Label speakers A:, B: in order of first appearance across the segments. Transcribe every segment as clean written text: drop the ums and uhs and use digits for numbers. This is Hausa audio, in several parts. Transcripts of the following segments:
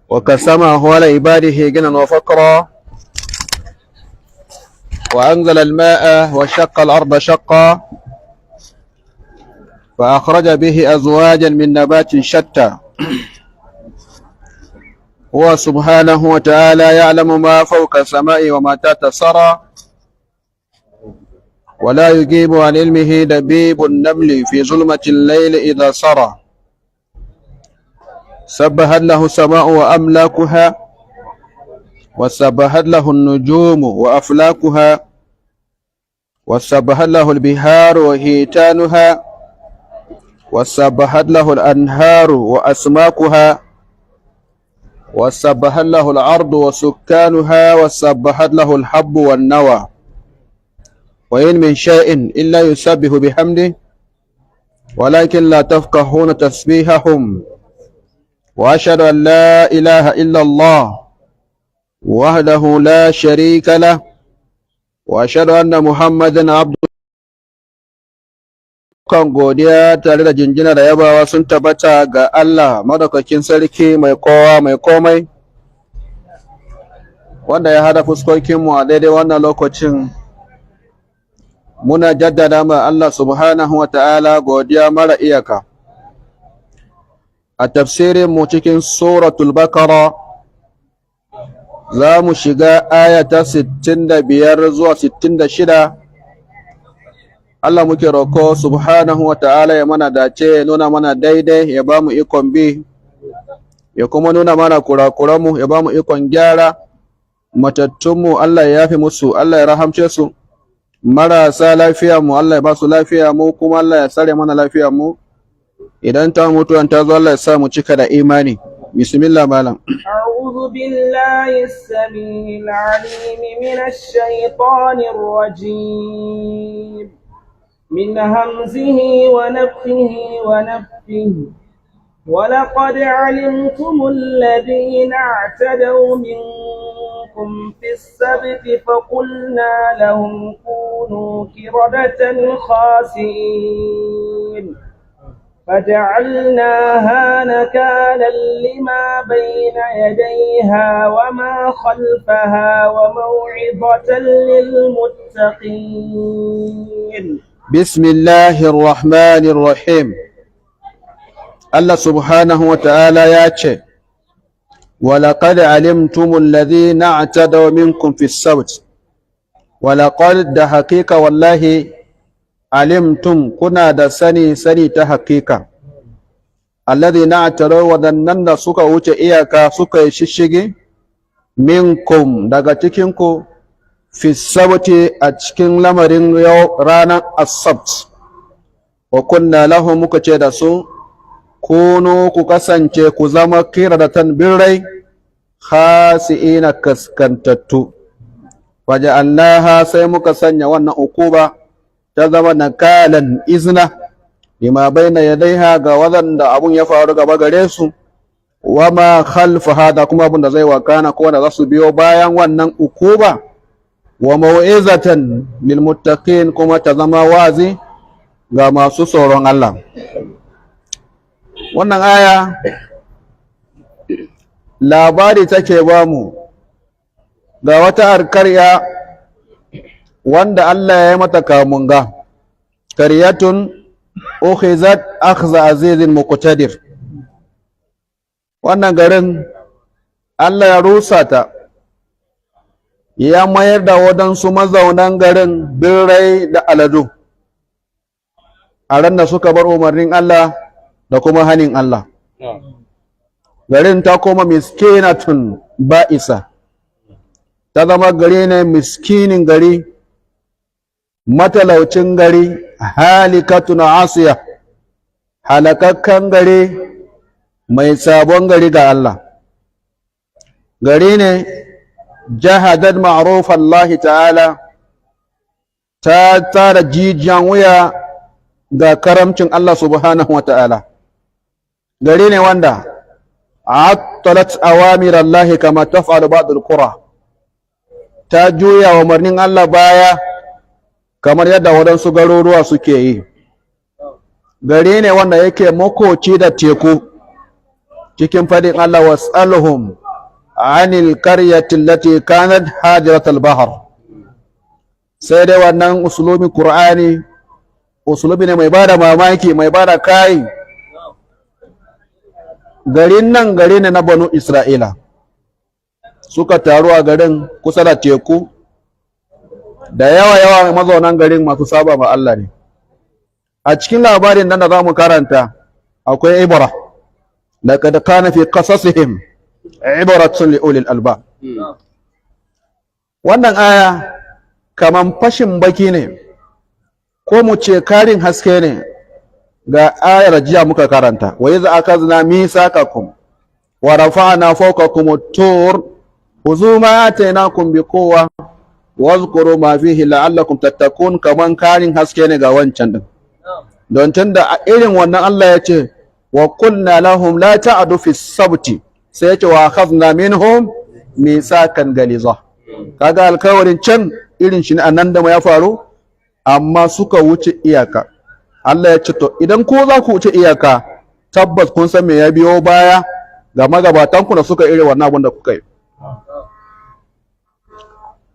A: وقسمه على عباده غنى وفقرا وأنزل الماء وشق الأرض شقا فأخرج به أزواجا من نبات شتى هو سبحانه وتعالى يعلم ما فوق السماء وما تحت الثرى ولا يجيب عن علمه دبيب النمل في ظلمة الليل إذا سرى سبحت له السماء وأملاكها وسبحت له النجوم وأفلاكها وسبحت له البحار وهيتانها وسبحت له الأنهار وأسماكها وسبحت له الأرض وسكانها وسبحت له الحب والنوى وإن من شيء إلا يسبح بحمده ولكن لا تفقهون تسبيحهم وأشهد أن لا إله إلا الله وحده لا شريك له وأشهد أن محمدا عبده kan godiya tare da jinjina da yabawa sun tabbata ga Allah madaukakin sarki mai kowa mai komai wanda ya hada fuskokinmu a daidai wannan lokacin muna jaddada ma Allah subhanahu wa ta'ala godiya mara iyaka a tafsirin mu cikin suratul Baqara za mu shiga aya ta 65 zuwa 66. Allah muke roko subhanahu wa ta'ala ya mana dace ya nuna mana daidai ya ba mu ikon bi ya kuma nuna mana kurakuranmu ya ba mu ikon gyara matattunmu Allah ya yafe musu Allah ya rahamce su marasa lafiya mu Allah ya ba su lafiya mu kuma Allah ya tsare mana lafiya mu idan ta mutuwan ta zo Allah ya sa mu cika da imani bismillah malam
B: أعوذ بالله السميع العليم من الشيطان الرجيم من همزه ونفخه ونفثه ولقد علمتم الذين اعتدوا منكم في السبت فقلنا لهم كونوا قردة خاسئين فجعلناها نكالا لما بين يديها وما خلفها وموعظة للمتقين
A: بسم الله الرحمن الرحيم الله سبحانه وتعالى ياتي ولقد علمتم الذين اعتدوا منكم في السبت ولقد ده حقيقة والله علمتم كنا ده سني تحقيقة الذين اعتدوا وذنن سكا وچه إياكا سكا يششغي منكم daga cikinku fi sabti a cikin lamarin yau ranar asabt wa kunna lahu muka ce da su kunu ku kasance ku zama kiradatan birrai khasi'ina kaskantattu waja'alnaha sai muka sanya wannan ukuba ta zama nakalan izna lima baina yadaiha ga wadanda abun ya faru gaba gare su wama khalfaha da kuma abun da zai wakana ko da za su biyo bayan wannan ukuba wa mau'izatan lil muttaqin kuma ta zama wazi ga masu tsoron Allah wannan aya labari take ba mu ga wata alkarya wanda Allah ya yi mata kamunga karyatun ukhizat akhza azizin muqtadir wannan garin Allah ya rusa ta ya mayar da waɗansu mazaunan garin birrai da aladu a ran da suka bar umarnin Allah da kuma hanin Allah. Garin ta koma miskinatun ba'isa, ta zama gari ne miskinin gari, matalaucin gari, halikatun asiya, halakakkan gari mai sabon gari ga Allah. Gari ne jahadar ma'ruf Allah ta'ala ta tara jijiyan wuya ga karamcin Allah subhanahu wa ta'ala. Gari ne wanda attalat awamir Allah kama taf'alu ba'd al-qura, ta juya wa umarnin Allah baya kamar yadda waɗansu garuruwa suke yi. Gari ne wanda yake makoci da teku, cikin fadin Allah was'alhum anil qaryati allati kanat hadiratal bahr. Sai dai wannan usulubin Qur'ani usulubi ne mai bada mamaki, mai bada kai. Garin nan gari ne na Banu Isra'ila, suka taru a garin kusa da teku, da yawa mazaunan garin masu saba ma Allah ne. A cikin labarin nan da za mu karanta akwai ibra, laqad kana fi qasasihim ibratun li ulil albab. Wannan aya kaman fashin baki ne, ko mu ce karin haske ne ga ayar jiya muka karanta, wa iza akazna misaqakum wa rafa'na fawqakum at-tur khudhu ma atainakum biquwwa wazkuru ma fihi la'allakum tattakun. Kaman karin haske ne ga wancan din, don tunda irin wannan Allah ya ce wa qulna lahum la ta'du fi sabti, sai ya ce wa akhadna minhum misaqan galiza. Kaga alkawarin can irin shi ne annan da ya faru, amma suka wuce iyaka. Allah ya ce to idan ko za ku wuce iyaka, tabbas kun san me ya biyo baya ga magabatanku da suka irin wannan abin da kuka yi.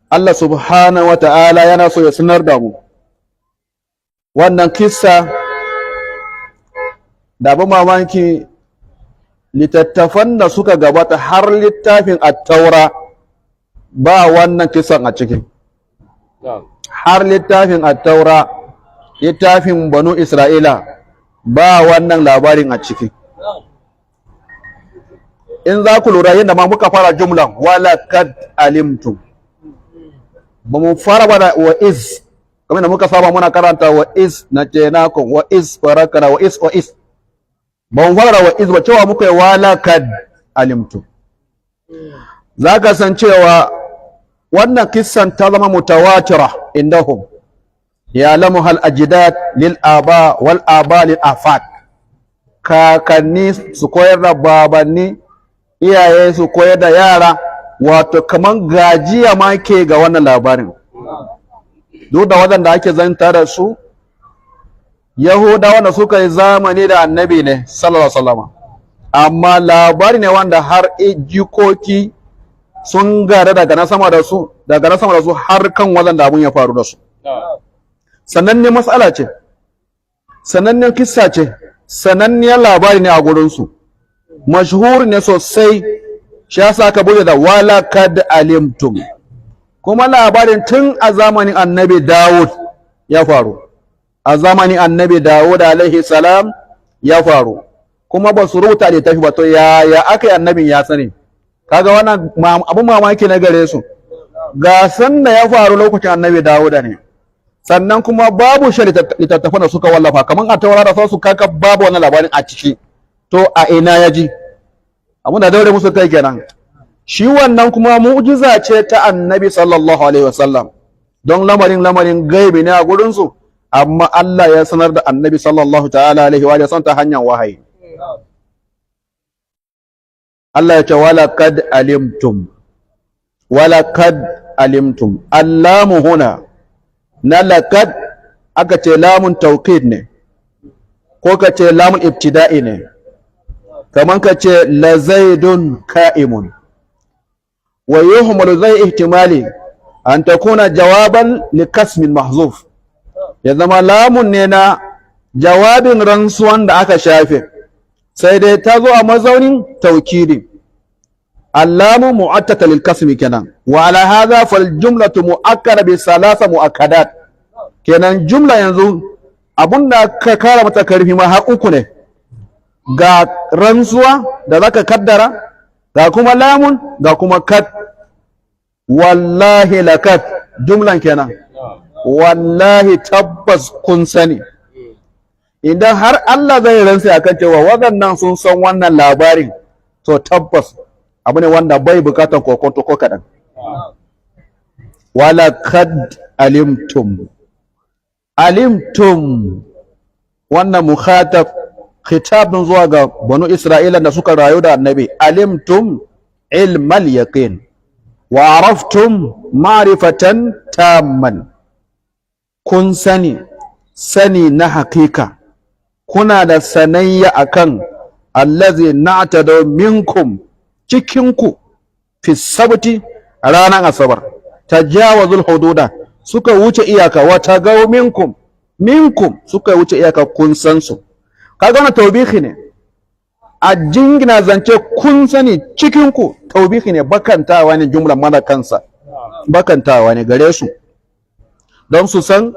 A: Allah subhanahu wa ta'ala yana so ya sanar da mu wannan kissa da ba mamaki. Littattafan da suka gabata har littafin at-taura ba wannan kissan a ciki, har littafin at-taura, littafin Banu Isra'ila, ba wannan labarin a ciki. In za ku lura yadda ma muka fara jumlan wala kad alimtum, ba mu fara ba da wa is, kamar da muka saba muna karanta wa is na jenakum, wa is farakana, wa is, ba mu fara da wa is ba, cewa muka yi wala kad alimtum. Za ka san cewa wannan kissan ta zama mutawatira indahum, ya'lamu hal ajdad lil aba wal aba lil afat. Kakanni su koyar da babanni, iyaye su koyar da yara, wato kaman gajiya ma ke ga wannan labarin. Duk da waɗanda ake zanta da su Yahudawa da suka yi zamani da annabi ne sallallahu alaihi wasallam, amma labari ne wanda har jikoki sun gada daga na sama da su, har kan waɗanda abun ya faru da su. Sananne matsala ce, sanannen kissa ce, sananniyar labari ne a gurinsu, mashhur ne sosai. Shi yasa ka bude da wala kad alimtum, kuma labarin tun a zamanin annabi Dawud ya faru, a zamanin annabi Dawud alaihi salam ya faru, kuma ba su rubuta da tafi ba. To ya aka yi annabin ya sani? Kaga wannan abun mamaki na gare su. Ga san da ya faru lokacin annabi Dawud ne, sannan kuma babu shi littattafan da suka wallafa, kamar a taura da sauransu, kaka babu wannan labarin a ciki. To a ina ya ji? Abin da daure musu kai kenan. Shi wannan kuma mu'jiza ce ta annabi sallallahu alaihi wasallam, don lamarin gaibi ne a gurinsu, amma Allah ya sanar da annabi sallallahu ta'ala alaihi wa sallam ta hanyar wahayi. Allah ya ce wala kad alimtum, wala kad alimtum. Allamu huna na lakad aka ce lamun tawkid ne, ko ka ce lamun ibtida'i ne, kaman ka ce la zaidun ka'imun. Wa yuhmalu zai ihtimali an takuna jawaban li kasmin mahzuf, ya zama lamun ne na jawabin rantsuwan da aka shafe, sai dai ta zo a mazaunin taukidi. Allamu mu'attata lil kasmi kenan, wa ala hadha fal jumlatu mu'akkada bi salasa mu'akkadat. Kenan jumla yanzu abunda ka kara mata karfi ma har uku ne, ga rantsuwa da zaka kaddara, ga kuma lamun, ga kuma kat. Wallahi lakat, jumlan kenan, wallahi tabbas kun sani. Idan har Allah zai rantsa akan cewa waɗannan sun san wannan labarin, to tabbas abu ne wanda bai bukatar kokonto ko kaɗan. Wala kad alimtum, alimtum wannan mukhatab, khitabun zuwa ga banu Isra'ila da suka rayu da annabi. Alimtum ilmal yaqin wa araftum ma'rifatan tamman, kun sani na hakika, kuna da sanayya akan allazi na'tada minkum cikinku fi sabti ranar asabar tajawazul hududa suka wuce iyaka wa tagaw minkum suka wuce iyaka kun san su kaga wannan tawbihi ne a jingina zance kun sani cikinku tawbihi ne bakantawa ne jumla mana kansa bakantawa ne gare su don su san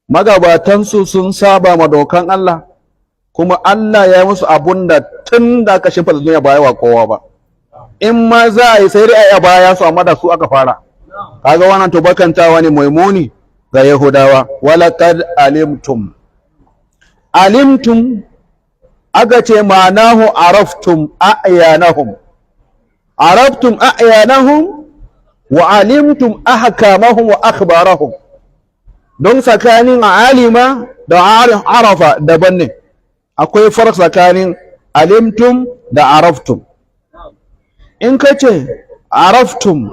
A: magabatansu sun saba ma dokan Allah kuma Allah ya yi musu abun da tun da aka shimfa duniya ba yawa kowa ba in ma za a yi sai dai a baya su amma da su aka fara kaga wannan to bakantawa ne maimuni ga Yahudawa walaqad alimtum aka ce ma'anahu araftum a'yanahum wa alimtum ahkamahum wa akhbarahum don tsakanin alima da arafa daban ne akwai farq tsakanin alimtum da araftum in kace araftum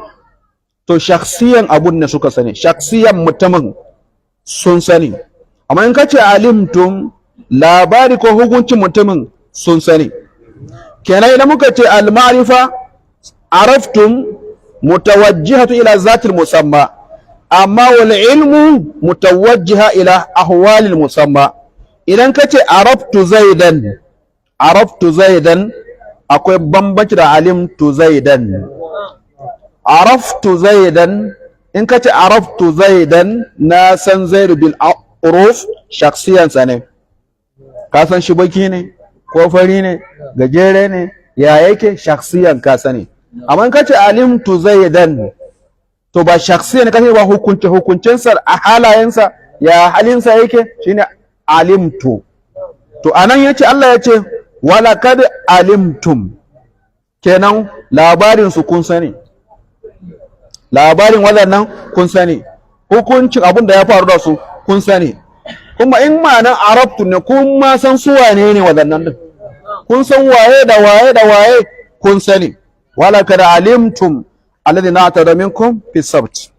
A: to shakhsiyan abun ne suka sani shakhsiyan mutumin sun sani amma in kace alimtum labari ko hukuncin mutumin sun sani kenan idan muka ce al-ma'rifa araftum mutawajjihatu ila zatil musamma amma wal ilmu mutawajjiha ila ahwalil musamma idan kace araftu zaidan akwai bambanci da alimtu zaidan in kace araftu zaidan na san zaidu bil uruf shakhsiyan sane ka san shi baki ne ko fari ne gajere ne ya yake shakhsiyan ka sani amma in kace alimtu zaidan to ba shakhsiyan kace ba hukuncinsa a halayensa ya halinsa yake shine alimtu to anan yace Allah yace walaqad alimtum kenan labarin su kun sani labarin wadannan kun sani hukuncin abin da ya faru da su kun sani kuma in ma'anar arabtu ne kun ma san su wane ne wadannan din kun san waye da waye kun sani walaqad alimtum alladhina atada minkum fi sabt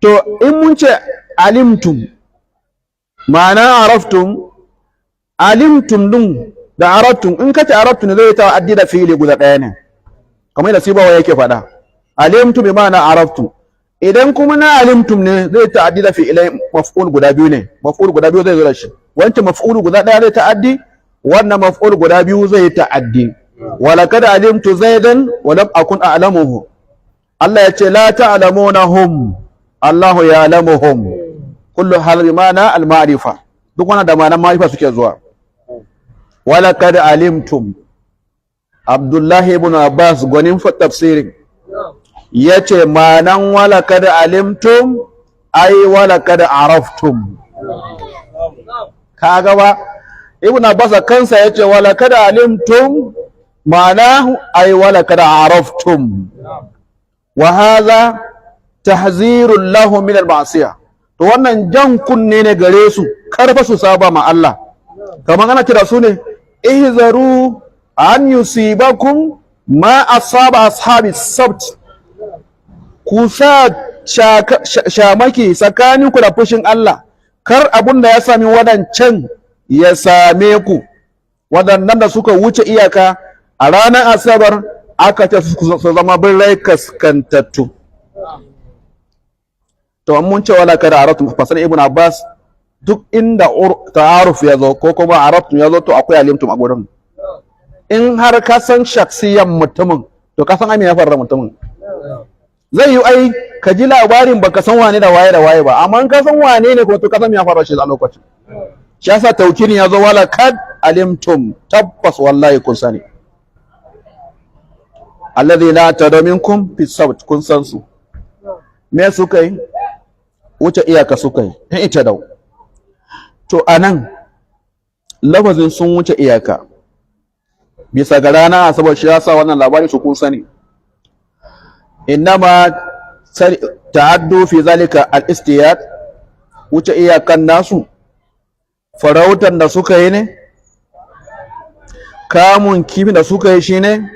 A: to in mun ce alimtum ma'ana araftum alimtum din da arabtum in kace arabtum ne zai ta addi da fi'ili guda ɗaya ne kamar da sibawa yake faɗa alimtum bi ma'ana araftum idan kuma na alimtum ne zai ta addi da fi'ilai maf'ul guda biyu ne maf'ul guda biyu zai zo da shi wancan maf'ul guda ɗaya zai ta addi wannan maf'ul guda biyu zai ta addi walaqad alimtu zaidan wa lam akun a'lamuhu Allah ya ce la ta'lamunahum Allahu ya'lamuhum kullu hal bimana al-ma'rifa duk wannan da ma'anar ma'rifa suke zuwa walaqad alimtum Abdullah ibn Abbas gwanin fa tafsirin yace ma'anan walaqad alimtum ai walaqad araftum kaga ba ibn Abbas kansa yace walaqad alimtum ma'anahu ai walaqad araftum wa hadha tahzirun lahu min al-ma'siyah to wannan jan kunne ne gare su karfa su saba ma Allah kamar ana kira su ne ihzaru an yusibakum ma asaba ashabi sabt ku sa shamaki tsakaninku da fushin Allah kar abun da ya sami wadancan ya same ku wadannan da suka wuce iyaka a ranar asabar aka ce su zama birrai kaskantattu to mun ce wala kada aratu fasal ibn Abbas duk inda ta'aruf ya zo ko kuma aratu ya zo to akwai alimtum a gurin in har ka san shaksiyan mutumin to ka san ai me ya faru mutumin zai yi ai ka ji labarin baka san wane da waye ba amma in ka san wane ne ko to ka san me ya faru shi a lokacin shi yasa tawkilin ya zo wala kad alimtum tabbas wallahi kun sani alladhi la tadaminkum fi sabt kun san su me suka yi wuce iyaka suka yi in ita dau to anan lafazin sun wuce iyaka bisa ga rana saboda shi yasa wannan labari su kun sani innama ta'addu fi zalika al-istiyad wuce iyakan nasu farautan da suka yi ne kamun kifi da suka yi shine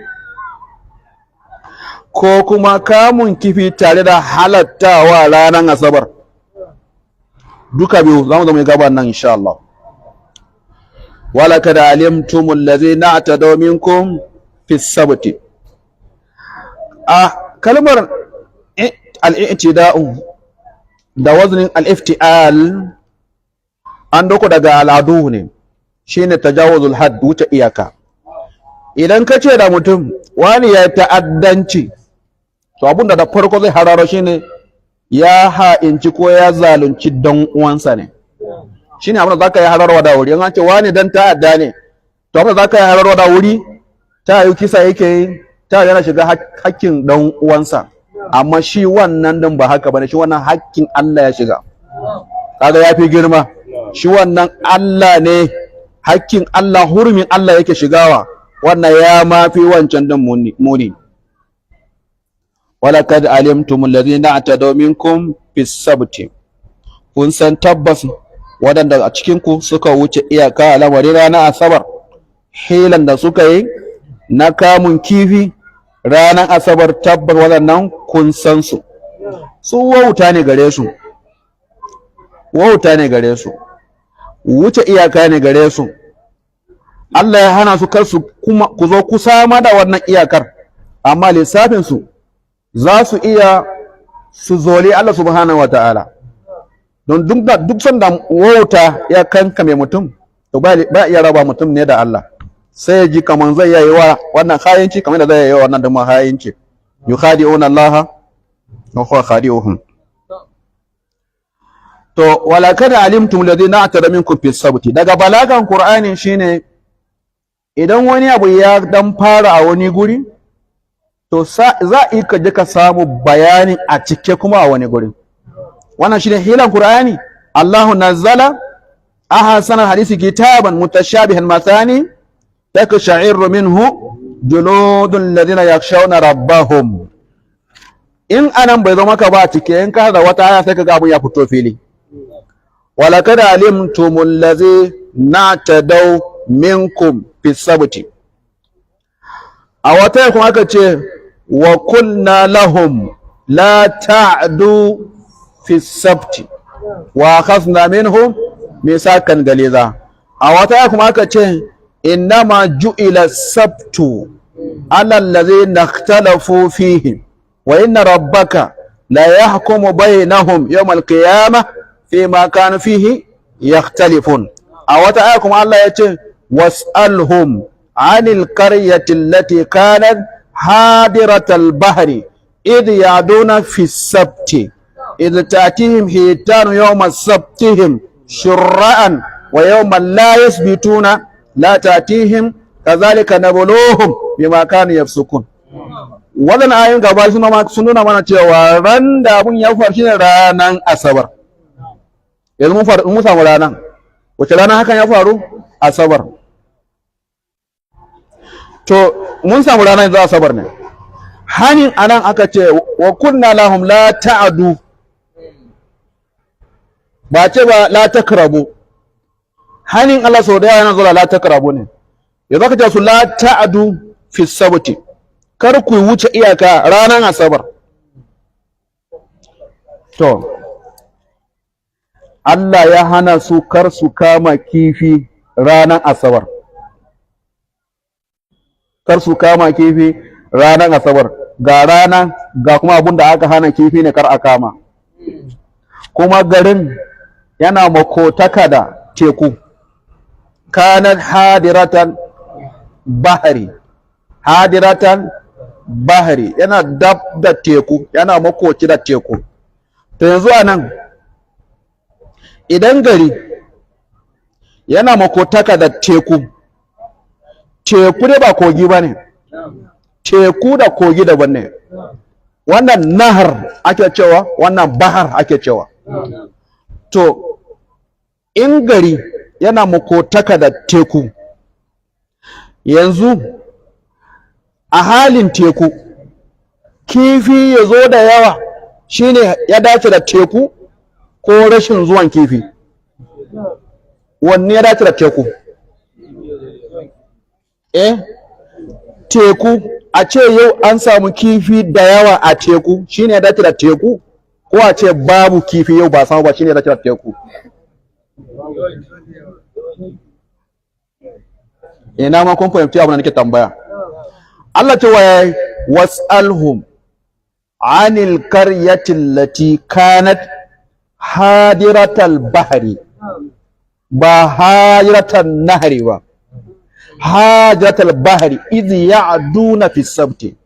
A: ko kuma kamun kifi tare da halattawa ranar asabar duka biyu za mu zama gaban nan insha Allah ولقد علمتم الذين اعتدوا منكم في السبت kalmar al-i'tida'u da waznin al-iftial an doko daga al'adu ne, shine tajawuzul hadd, wuce iyaka. Idan ka ce da mutum wani ya ta'addanci, to abinda da farko zai hararo shine ya ha'inci ko ya zalunci dan uwansa ne, shine abinda zaka yi hararwa da wuri. An ce wani dan ta'adda ne, to abinda zaka yi hararwa da wuri ta yi kisa yake yi, ta yana shiga hakkin dan uwansa, amma shi wannan din ba haka bane, shi wannan hakkin Allah ya shiga, kaga yafi girma. Shi wannan Allah ne, hakkin Allah, hurumin Allah yake shigawa, wannan ya mafi wancan din muni. walaqad alimtum alladhina atadaw minkum fis sabti, kun san tabbas wadanda a cikin ku suka wuce iyaka a lamarin ranar asabar, hilan da suka yi na kamun kifi ranar asabar, tabbas wadannan kun san su wauta ne gare su, wauta ne gare su, wuce iyaka ne gare su. Allah ya hana su kar su kuma ku zo kusa ma da wannan iyakar, amma lissafin su za su iya su zoli Allah subhanahu wataala. Don duk sanda wauta ya kankame mutum, to ba iya raba mutum ne da Allah, sai ya ji kaman zai yi wa wannan hayinci kamar da zai yi wa wannan da hayinci. yukhadi'una Allah wa huwa khadi'uhum. To walaqad alimtum alladhina atadaw minkum fis sabti, daga balagan Qur'ani shine idan wani abu ya dan fara a wani guri, to za a ka je ka samu bayanin a cike kuma a wani guri. Wannan shine hilan Qur'ani. Allahu nazzala ahsana hadisi kitaban mutashabihan mathani taksha'irru minhu juludul ladina yakhshawna rabbahum. In anan bai zo maka ba cike, in ka da wata aya sai ka ga abun ya fito fili. walaqad alimtumul ladzina tadaw minkum fis sabti, a wata kuma aka ce wa qulna lahum la ta'du fis sabti wa akhadna minhum misakan galiza. A wata kuma aka ce innama ju'ila sabtu ala allazina ikhtalafu fihi wa inna rabbaka la yahkumu bainahum yawm al-qiyamah fima kanu fihi yakhtalifun. A wata aya kuma Allah ya ce was'alhum 'anil qaryati allati kanat hadiratal bahri idh ya'duna fis sabti idh ta'tihim hitanu yawma sabtihim shur'an wa yawma la yasbituna la ta'tihim kadhalika nabluhum bima kanu yafsukun. Wannan ayoyin gaba sun nuna mana cewa ran da abun ya faru shine ranan asabar. Yanzu mun samu ranan, wace rana hakan ya faru? Asabar. To mun samu ranar yanzu asabar ne. Hanin anan aka ce wa kunna lahum la ta'adu, ba ce ba la takrabu. Hanin Allah sau da yana zuwa la takrabu ne. Yanzu aka ce su la ta'adu fi sabti, kar ku wuce iyaka ranar asabar. To Allah ya hana su kar su kama kifi ranar asabar, kar su kama kifi ranar asabar. Ga rana ga kuma abin da aka hana kifi ne kar a kama, kuma garin yana makotaka da teku. Kanat hadiratan bahari, hadiratan bahari, yana dab da teku, yana makoci da teku. To yanzu a nan idan gari yana makotaka da teku, teku ne ba kogi ba ne, teku da kogi daban ne. Wannan nahar ake cewa, wannan bahar ake cewa. To in gari yana makotaka da teku, yanzu a halin teku kifi ya zo da yawa shine ya dace da teku ko rashin zuwan kifi? Wanne ya dace da teku? Teku, a ce yau an samu kifi da yawa a teku shine ya dace da teku, ko a ce babu kifi yau ba samu ba shine ya dace da teku? ina ma kun fahimci abin da nake tambaya. Allah ce waye was'alhum anil qaryati allati kanat hadiratal bahri ba hadiratal nahri ba hadiratal bahri idh ya'duna fi sabti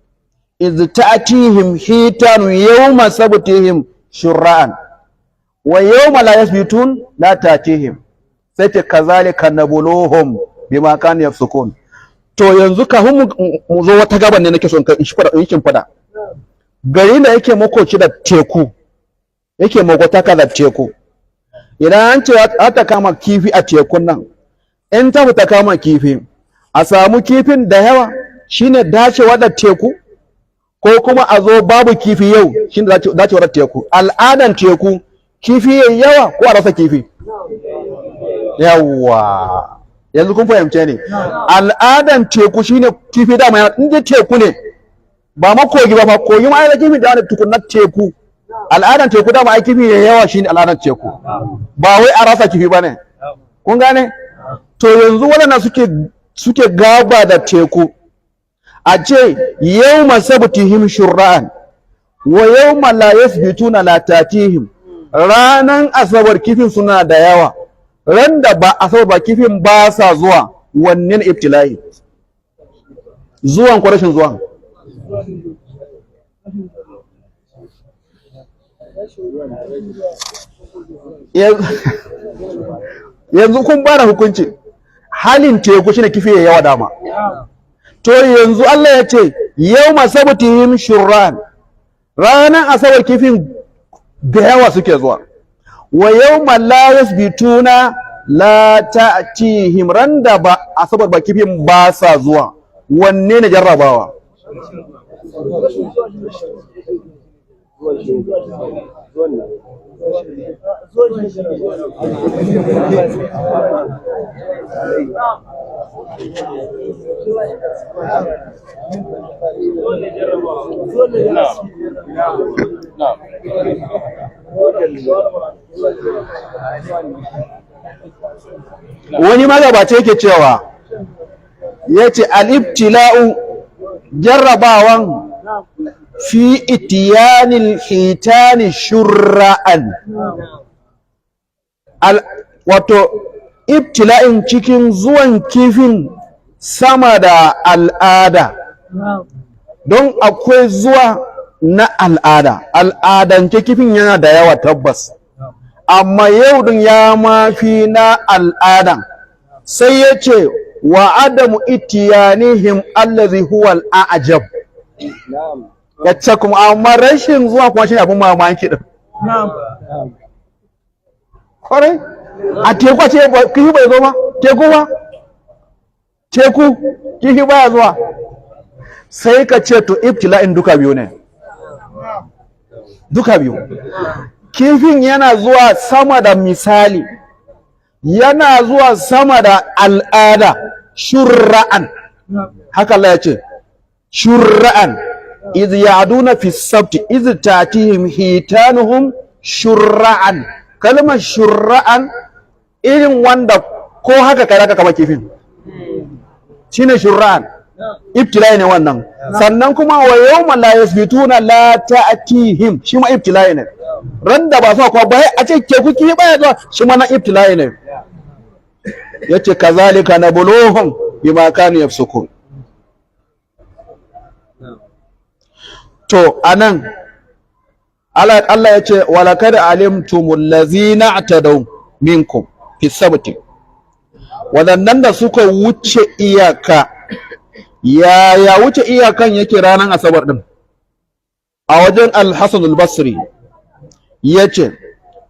A: idh ta'tihim hitanu yawma sabtihim shur'an wa yawma la yasbitun la ta'tihim sai ta kazalika nabuluhum bima kanu yafsukun. To yanzu kafin mu zo wata gaban ne nake son in shin fada gari da yake makoci da teku yake makotaka da teku, idan an ce ta kama kifi a tekun nan, in ta fita kama kifi a samu kifin da yawa shine dacewa da teku, ko kuma a zo babu kifi yau shine dacewa da teku. Al'adan teku kifi yayi yawa ko a rasa kifi? Yawa, yanzu kun fahimce ne. Al'adan teku shine kifi dama yana inda teku ne, ba makogi ba, kogi ma ai kifi da wani tukunna teku. Al'adan teku dama ai kifi yayi yawa shine al'adan teku, ba wai a rasa kifi bane. Kun gane? To yanzu waɗannan suke gaba da teku, a ce yawma sabtihim shur'an wa yawma la yasbituna la tatihim, ranan asabar kifin suna da yawa, ran da ba asabar ba kifin ba sa zuwa. Wanne ne ibtila'i? Zuwan ko rashin zuwan? Yanzu kun bada hukunci halin teku shine kifi ya yawa dama. To yanzu Allah ya ce yawma sabtihim shur'an, ranan asabar kifin da yawa suke zuwa. Wa yawma la yasbituna la ta'tihim, randa ba asabar ba kifin ba sa zuwa. Wanne ne jarrabawa? Wani magabaci yake cewa, yace al-ibtila'u jarrabawan fi itiyanil hitani shurra'an, wato ibtila'in cikin zuwan kifin sama da al'ada, don akwai zuwa na al'ada. Al'adance kifin yana da yawa tabbas, amma yau din ya mafi na al'adan. Sai ya ce wa adamu itiyanihim allazi huwa al'ajab, ya ce kuma amma rashin zuwa kuma shi abin mamaki din. Kwarai a teku ce kifi bai zo ba? Teku ba? Teku kifi baya zuwa? Sai ka ce to ibtila'in duka biyu ne, duka biyu. Kifin yana zuwa sama da misali, yana zuwa sama da al'ada shurra'an. Haka Allah ya ce shurra'an idh ya'duna fi sabti idh ta'tihim hitanuhum shurra'an. Kalmar shurra'an irin wanda ko haka kai ka kama kifin shine shurra'an. Ibtila'i ne wannan. Sannan kuma wa yawma la yasbituna la ta'tihim, shi ma ibtila'i ne. Randa ba sa ko ba a ce ke kuki baya zuwa, shi ma na ibtila'i ne. Yace kazalika nabluhum bima kanu yafsukun. To anan Allah ya ce walakad alimtumul ladzina atadaw minkum fi sabti, wadannan da suka wuce iyaka. Ya wuce iyakan yake ranar asabar din? A wajen al-Hasan al-Basri yace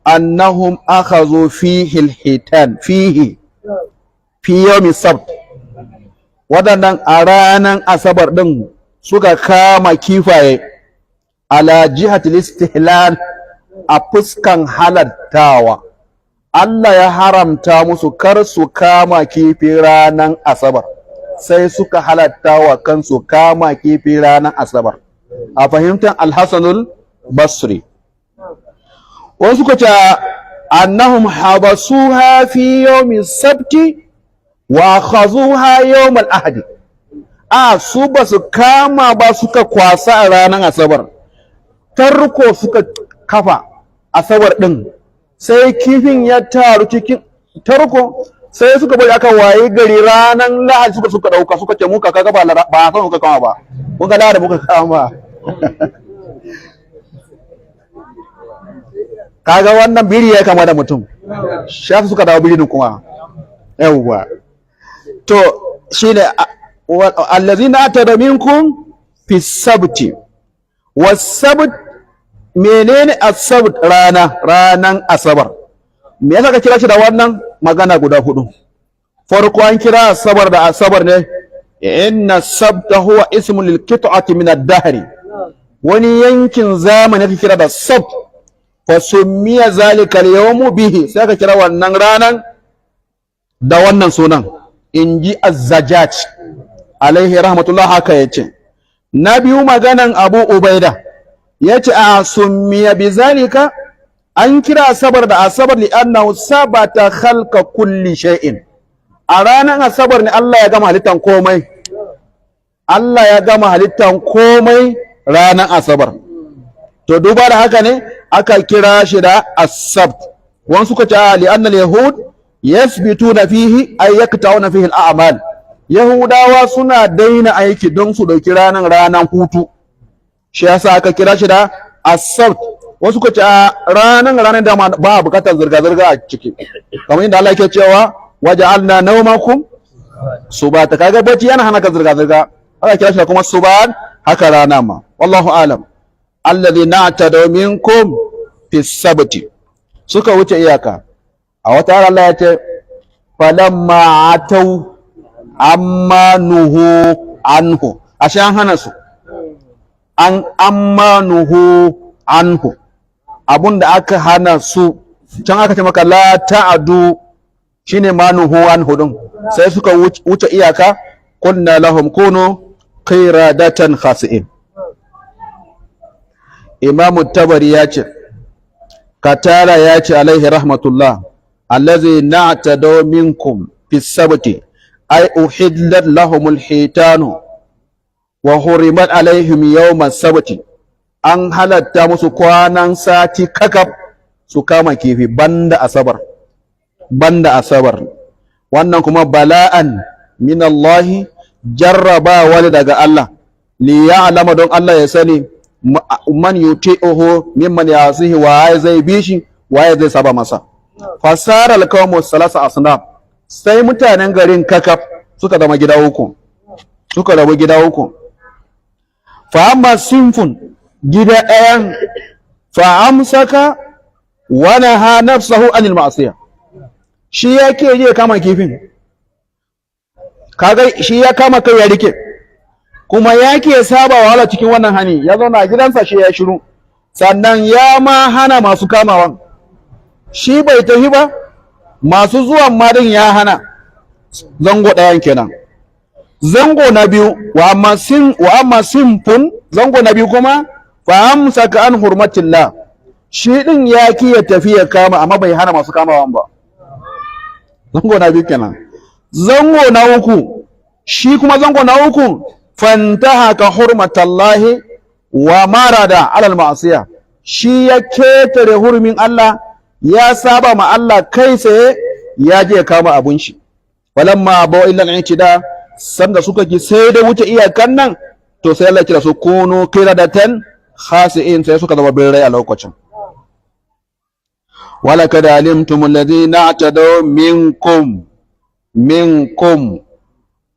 A: annahum akhazu fihi al-hitan fi yawmi sabt, wadannan a ranar asabar din suka kama kifaye ala jihatil istihlal, a fuskan halattawa. Allah ya haramta musu kar su kama kifi ranar asabar, sai suka halatta wa kansu kama kifi ranar asabar, a fahimtar al-Hasanul Basri. Wasu suka ce annahum habasuha fi yawmi sabti wa khazuha yawmal ahadi su ba su kama ba suka kwasa a ranar asabar, tarko suka kafa asabar din, sai kifin ya taru cikin tarko, sai suka bari aka waye gari ranar lahadi suka dauka suka ce muka kaga ba san muka kama ba, muka lahadi muka kama. Kaga wannan biri ya kama da mutum, shafi suka dawo biri kuma yawwa. To shine allazina atada minkum fi sabti, was-sabt menene as-sabt? Ranan asabar. Me yasa ka kira shi da wannan? Magana guda hudu. Farko an kira asabar da asabar ne inna sabta huwa ismun lil qit'ati min ad-dahr, wani yankin zamani ake kira da sabt, fa summiya zalika al-yawmu bihi, sai ka kira wannan ranan da wannan sunan, inji az-Zajjaj alaihi rahmatullah. Haka yace. Na biyu maganan Abu Ubaida yace a summiya bi zalika, an kira asabar da asabar li annahu sabata khalqa kulli shay'in, a ranar asabar ne Allah ya gama halittan komai, Allah ya gama halittan komai ranar asabar. To duba da haka ne aka kira shi da as-sabt. Wani suka ce li anna al-yahud yasbituna fihi ay yakta'una fihi al-a'mal, yahudawa suna daina aiki don su dauki ranan hutu, shi yasa aka kira shi da as-sabt. Wasu suka ce ranan da ba bukatar zirga-zirga a ciki, kamar inda Allah yake cewa waja'alna nawmakum subata, kaga bacci yana hana ka zirga-zirga, aka kira shi da kuma subat, haka rana ma. Wallahu alam. Alladhina atadaw minkum fi sabti, suka wuce iyaka. A wata har Allah ya ce falamma atau amma nuhu anhu, ashe an hana su an amma nuhu anhu, abunda aka hana su can aka ce maka la ta'adu, shine ma nuhu anhu din, sai suka wuce iyaka. Kunna lahum kunu qiradatan khasi'in. Imam Tabari ya ce, Katara ya ce alaihi rahmatullah, allazi na'tadaw minkum fi sabti ay uhillat lahumul hitanu wa hurimat alaihim yawm as-sabti, an halatta musu kwanan sati kakaf su kama kifi banda asabar. Wannan kuma bala'an min Allah, jarrabawa daga Allah, li ya'lama, don Allah ya sani man yuti'uhu mimman yasihi, waye zai bi shi, waye zai saba masa. Fasara al-qawmu salasa asnaf, sai mutanen garin kakaf suka zama gida uku, suka rabu gida uku. Fa amma sinfun, gida ɗayan, fa amsaka wa naha nafsahu anil ma'siyah, shi yake je kama kifin, kaga shi ya kama kai ya rike, kuma yake saba wahala cikin wannan hani, ya zauna a gidansa shi ya shiru, sannan ya ma hana masu kamawan, shi bai tafi ba, masu zuwan ma din ya hana. Zango ɗayan kenan. Zango na biyu, wa amma sinfun, zango na biyu kuma fa amsaka an hurmatillah, shi din ya ya tafi ya kama, amma bai hana masu kamawan ba. Zango na biyu kenan. Zango na uku, shi kuma zango na uku, fantahaka hurmatallahi wa marada alal ma'asiya, shi ya ketare hurumin Allah, ya saba ma Allah kai tsaye, ya je ya kama abun shi. Walamma bawa illa al-i'tida, sanda suka ki sai da wuce iyakan nan, to sai Allah ya kira su kunu qiradatan khasi'in, sai suka zama birrai a lokacin. Walakad alimtum alladhina atadaw minkum,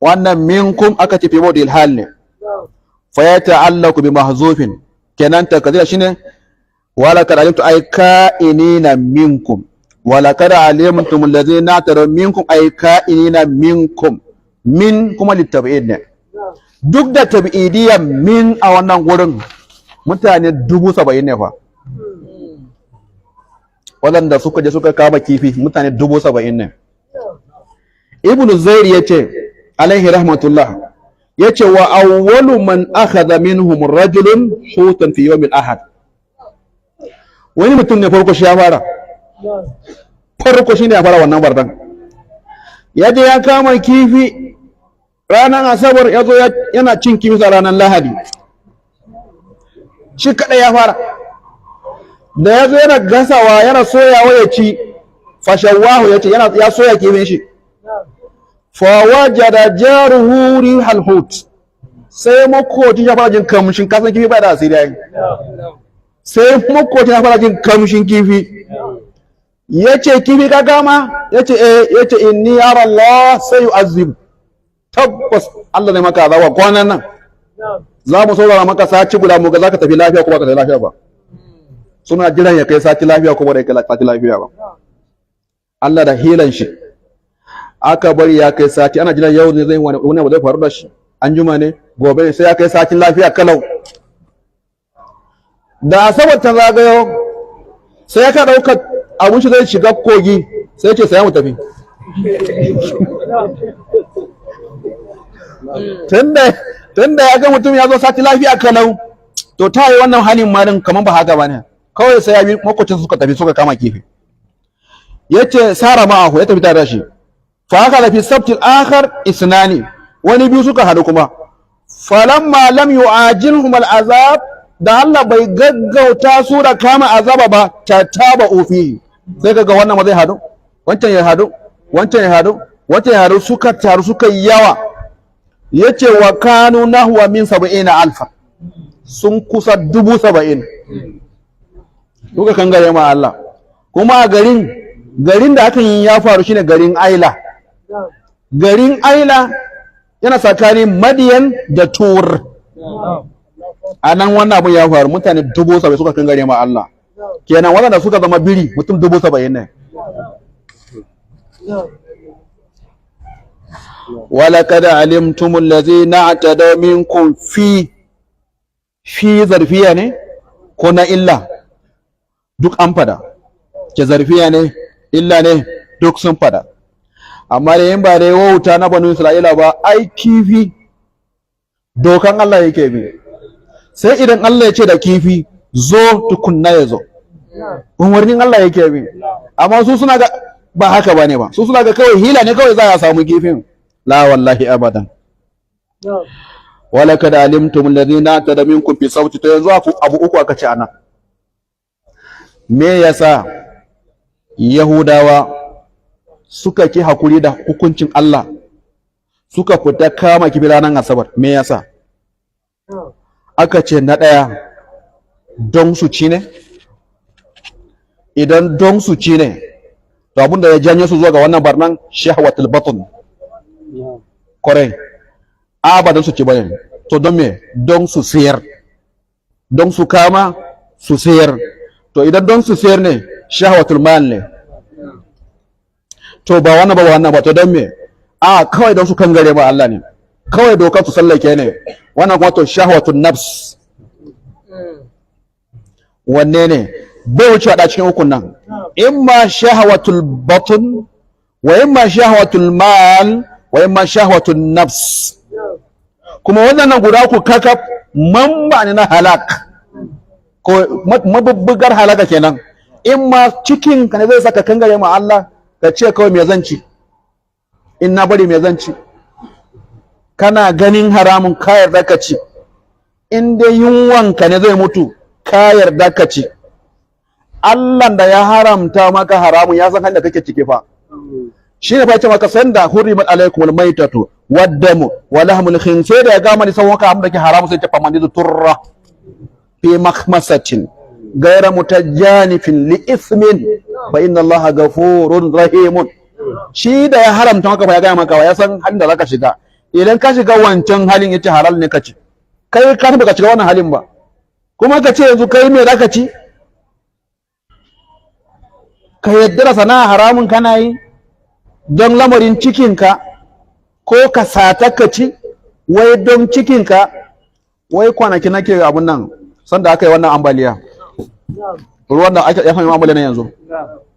A: wannan minkum aka ce fi mawdil hal ne, fa yata'allaqu bi mahzufin, kenan takdira shine walakad alimtum ay ka'inina minkum, walakad alimtum alladhina atadaw minkum ay ka'inina minkum, min kuma litab'id ne. Duk da tab'idiyyan min a wannan gurin mutane 70,000 ne fa, waɗanda suka je suka kama kifi mutane 70,000 ne. Ibn Zair yace alaihi rahmatullah, yace wa awwalu man akhadha minhum rajulun hutan fi yawm al-ahad, wani mutum ne farko shi ya fara, farko shine ya fara wannan bardan. yaje ya kama kifi ranar asabar, ya zo yana cin kifi a ranar lahadi, shi kaɗai ya fara. Da ya zo yana gasawa yana soyawa ya ci, fashawahu ya ce ya soya kifin shi, fawajada jaruhu rihal hut, sai makocin ya fara jin kamshin, kasan kifi ba da asiri yayi, sai makocin ya fara jin kamshin kifi, ya ce kifi ka gama, ya ce ya ce inni yara Allah sai yu'azzib, tabbas Allah ne maka azaba kwanan nan, za mu saurara maka sati guda mu ga za ka tafi lafiya ko ba ka tafi lafiya ba. Suna jiran ya kai sati lafiya ko ba da kai sati lafiya ba. Allah da hilan shi aka bari ya kai sati, ana jiran yau ne zai wani abu zai faru da shi, an juma ne gobe ne, sai ya kai satin lafiya kalau. Da asabar ta zagayo sai ka ɗauka abun shi zai shiga kogi, sai ya ce sai mu tafi. Tunda ya ga mutum ya zo sati lafiya kalau, to ta yi wannan halin ma din kaman ba haka ba ne, kawai sai ya bi makwacin suka tafi suka kama kifi. Yace sara ma'ahu, ya tafi tare da shi, fa haka lafi sabtil akhar isnani, wani biyu suka hadu kuma, falamma lam yu'ajilhum al'azab, da Allah bai gaggauta su da kama azaba ba, tataba ufihi, sai kaga wannan ma zai hadu, wancan ya hadu, wancan ya hadu, wancan ya hadu, suka taru suka yawa. Yace wa kanu nahwa min 70,000, sun kusa 70,000 duka kan gare ma Allah. Kuma a garin da hakan ya faru shine garin Aila. Garin Aila yana tsakanin Madiyan da Tur. A nan wannan abin ya faru, mutane 70,000 suka kan gare ma Allah. Kenan waɗanda suka zama biri mutum 70,000 ne. ولقد علمتم الذين اعتدوا منكم في zarfiya ne ko na illa, duk an fada, ke zarfiya ne illa ne duk sun fada. Amma da yin ba da wauta na banu Isra'ila ba, ai kifi dokan Allah yake bi, sai idan Allah ya ce da kifi zo tukunna ya zo, umarnin Allah yake bi. Amma su suna ga ba haka ba ne ba, su suna ga kawai hila ne kawai za a samu kifin. La wallahi abadan. Walakad alimtum alladhina tada minkum fi sawti. To yanzu abu uku aka ce ana. Me yasa Yahudawa suka ki hakuri da hukuncin Allah, suka fita kama kifi ranar Asabar? Me yasa? Aka ce na ɗaya, don su ci ne. Idan don su ci ne, to abinda ya janye su zuwa ga wannan barnan shahwatul batn. Kwarai, ba don su ci bane, to don me? Don su sayar, don su kama su sayar. To idan don su sayar ne, shahwatul mal ne, to ba wannan ba, to don me? Kawai don su kangare ba Allah ne, kawai dokar su sallake ne, wannan kuma to shahwatul nafs. Wanne ne bai wuce a cikin ukun nan? Imma shahwatul batn wa imma shahwatul mal wa imma shahwatun nafs. Kuma wannan guda ku kakaf mamba ne na halak, ko mabubbugar halaka kenan. In ma cikin ka ne zai saka kangare ma Allah, ka ce kawai me zan ci, in na bari me zan ci. Kana ganin haramun ka yarda ka ci, in dai yunwan ka ne zai mutu ka yarda ka ci. Allah da ya haramta maka haramun ya san halin da kake ciki fa. Shi ne fa ce maka sanda hurrimat alaikumul maitatu waddamu wa lahmul khinzir, ya gama ni sauka abin da ke haramu, sai ta famani da turra fi makhmasatin ghayra mutajanifin li ithmin fa inna Allaha ghafurun rahimun. Shi da ya haramta maka ba ya gaya maka, ya san halin da zaka shiga. Idan ka shiga wancan halin yace halal ne ka ci, kai ka baka shiga wannan halin ba, kuma ka ce yanzu kai me zaka ci? Ka yadda da sana'a haramun kana yi don lamarin cikinka, ko ka sata ka ci wai don cikinka. Wai kwanaki nake abun nan sanda aka yi wannan ambaliya, ruwan da aka yi ambaliya na yanzu,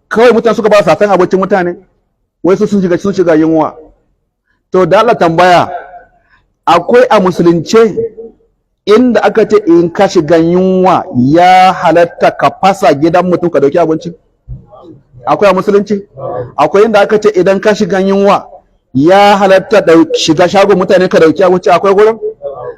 A: kawai mutane suka ba satan abincin mutane, wai su sun shiga yunwa. To da Allah tambaya, akwai a musulunce inda aka ce in ka shiga yunwa ya halatta ka fasa gidan mutum ka dauki abinci? Akwai a musulunci? Akwai inda aka ce idan ka shiga yunwa ya halatta shiga shago mutane ka dauki abinci akwai gurin?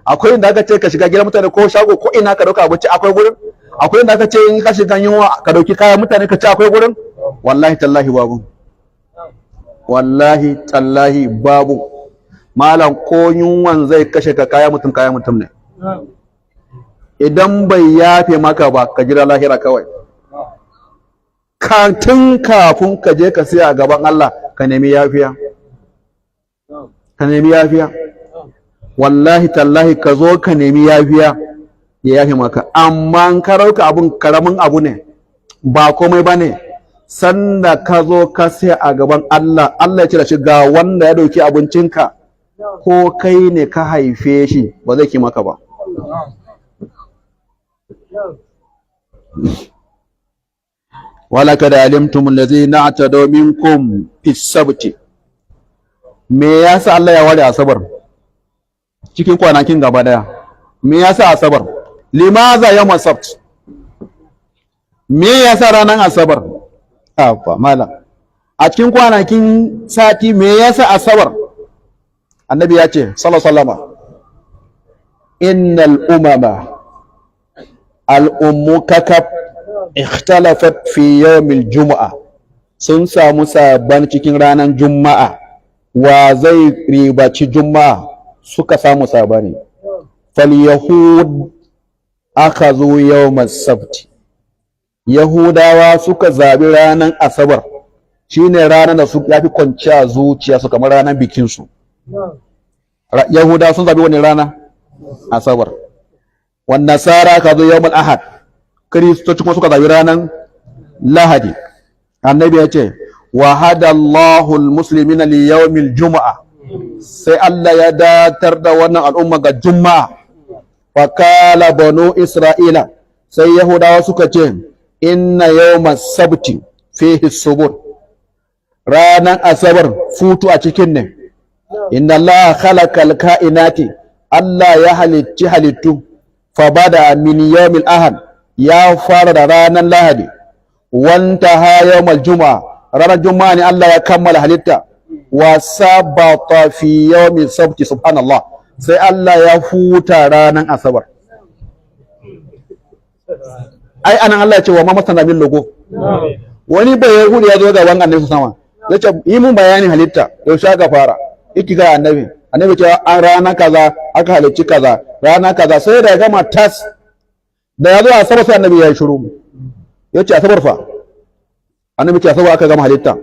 A: Akwai inda aka ce ka shiga gidan mutane ko shago ko ina ka dauka abinci akwai gurin? Akwai inda aka ce in ka shiga yunwa ka dauki kayan mutane ka ci akwai gurin? Wallahi tallahi babu. Wallahi tallahi babu. Malam ko yunwan zai kashe ka kaya mutum ne. Idan bai yafe maka ba ka jira lahira kawai. Tun kafin ka je ka siya a gaban Allah ka nemi yafiya. Ka nemi yafiya. Wallahi tallahi ka zo ka nemi yafiya ya yafe maka. Amma in ka rauka abun karamin abu ne ba komai ba ne. Sanda ka zo ka siya a gaban Allah, Allah ya ce da shi ga wanda ya dauki abincinka ko kai ne ka haife shi ba zai ki maka ba. Walaqad alimtum allazina atadaw minkum fis sabti. Me yasa Allah ya ware asabar cikin kwanakin gaba daya? Me yasa asabar? Limaza yawm sabt? Me yasa ranar asabar? Afa mala. A cikin kwanakin sati me yasa asabar? Annabi ya ce sallallahu alaihi wasallam, innal umama al-ummu kakab ikhtalafat fi yawmil jumu'a. Sun samu saban cikin ranar juma'a. Wa zai ribaci juma'a? Suka samu sabani. Fal yahud akazu yawmas sabt. Yahudawa suka zabi ranar asabar, shine ranar da su yafi kwanciya zuciya su, kamar ranar bikin su. Yahudawa sun zabi wani rana? Asabar. Wan nasara kazo yawmul ahad. Kiristoci kuma suka zabi ranar lahadi. Annabi ya ce wa hadallahu almuslimina li yawmil jumu'a. Sai Allah ya datar da wannan al'umma ga juma'a. Fa qala banu isra'ila, sai yahudawa suka ce inna yawmas sabti fihi subur. Ranar asabar futu a cikin ne. Inna Allah khalaqal kainati, Allah ya halicci halittu. Fa bada min yawmil ahad, ya fara da ranar lahadi. Wanta ha yawmal juma'a, ranar juma'a ne Allah ya kammala halitta. Wa sabata fi yawmi sabti, subhanallah, sai Allah ya huta ranar asabar. Ai anan Allah ya ce wa ma masana min logo. Wani bai yahudi ya zo gaban annabi sama, ya ce yi mun bayanin halitta, yaushe aka fara? Iki ga annabi ce an rana kaza aka halicci kaza, rana kaza, sai da ya gama tas. Da ya zo asabar sai annabi ya yi shiru. Ya ce asabar fa? Annabi ce asabar aka gama halitta.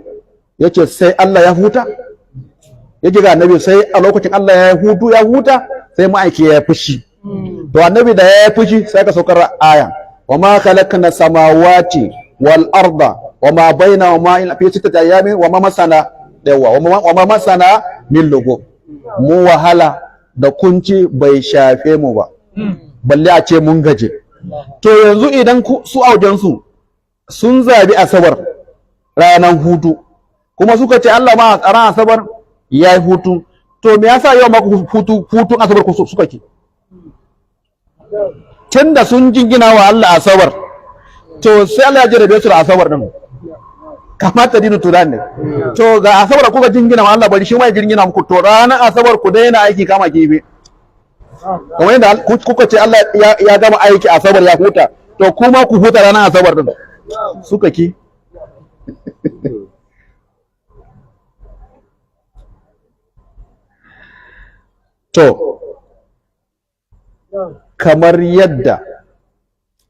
A: Ya ce sai Allah ya huta? Ya ce ga annabi sai a lokacin Allah ya huta sai ma'aiki ya fushi. To annabi da ya fushi sai ka saukar aya, wa ma khalaqna samawati wal arda wa ma bainahuma illa fi sittati ayamin wa ma masana wa ma masana min lugo. Mu wahala da kunci bai shafe mu ba, balle a ce mun gaje. To yanzu idan su aujensu sun zabi asabar ranar hutu, kuma suka ce Allah ma a ran asabar ya yi hutu, to me yasa yau ma hutun asabar suka ke? Tun da sun jingina wa Allah asabar, to sai Allah ya jarabe su da asabar din. Kamata dinu turan ne. To ga asabar kuka jingina wa Allah, bari shi ma ya jingina muku, to ranar asabar ku daina aiki kama kifi. Kamar yadda kuka ce Allah ya gama aiki asabar ya huta, to kuma ku huta ranar asabar din. Suka ki. To kamar yadda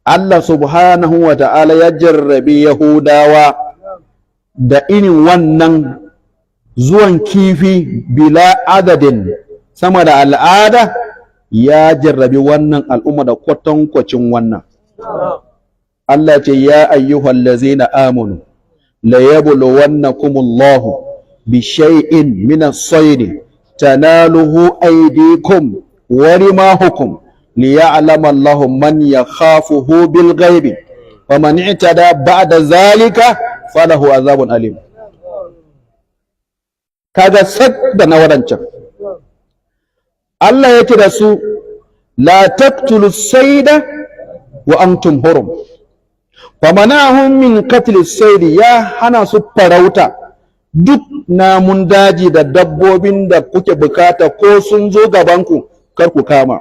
A: Allah subhanahu wa ta'ala ya jarrabi Yahudawa da irin wannan zuwan kifi bila adadin sama da al'ada, ya jarrabi wannan al'umma da kwatankwacin wannan. Allah ce ya ayyuhal ladzina amanu la yabluwannakumullahu bi shay'in min as-sayd tanaluhu aydikum wa rimahukum liya'lama Allahu man yakhafuhu bil ghaibi wa man i'tada ba'da zalika falahu azabun alim. Kaga sadda na wadancan Allah yake da su la taqtulu sayda wa antum hurum, famanahum min qatl as-sayd, ya hana su farauta duk namun daji da dabbobin da kuke bukata ko sun zo gabanku kar ku kama.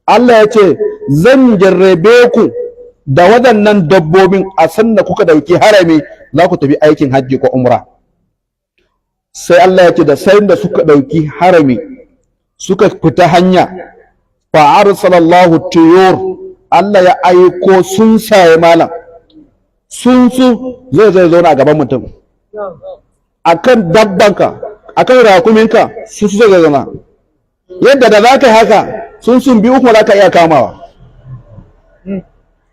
A: Allah ya ce zan jarrabe ku da waɗannan dabbobin a sanda kuka dauki harami za ku tafi aikin hajji ko umra. Sai Allah ya ce da sai da suka dauki harami suka fita hanya fa arsalallahu tuyur, Allah ya aiko sun saye malam sun su zai zauna a gaban mutum akan dabbanka akan rakuminka su zai zauna yadda da za ka haka sun biyu kuma za ka iya kamawa.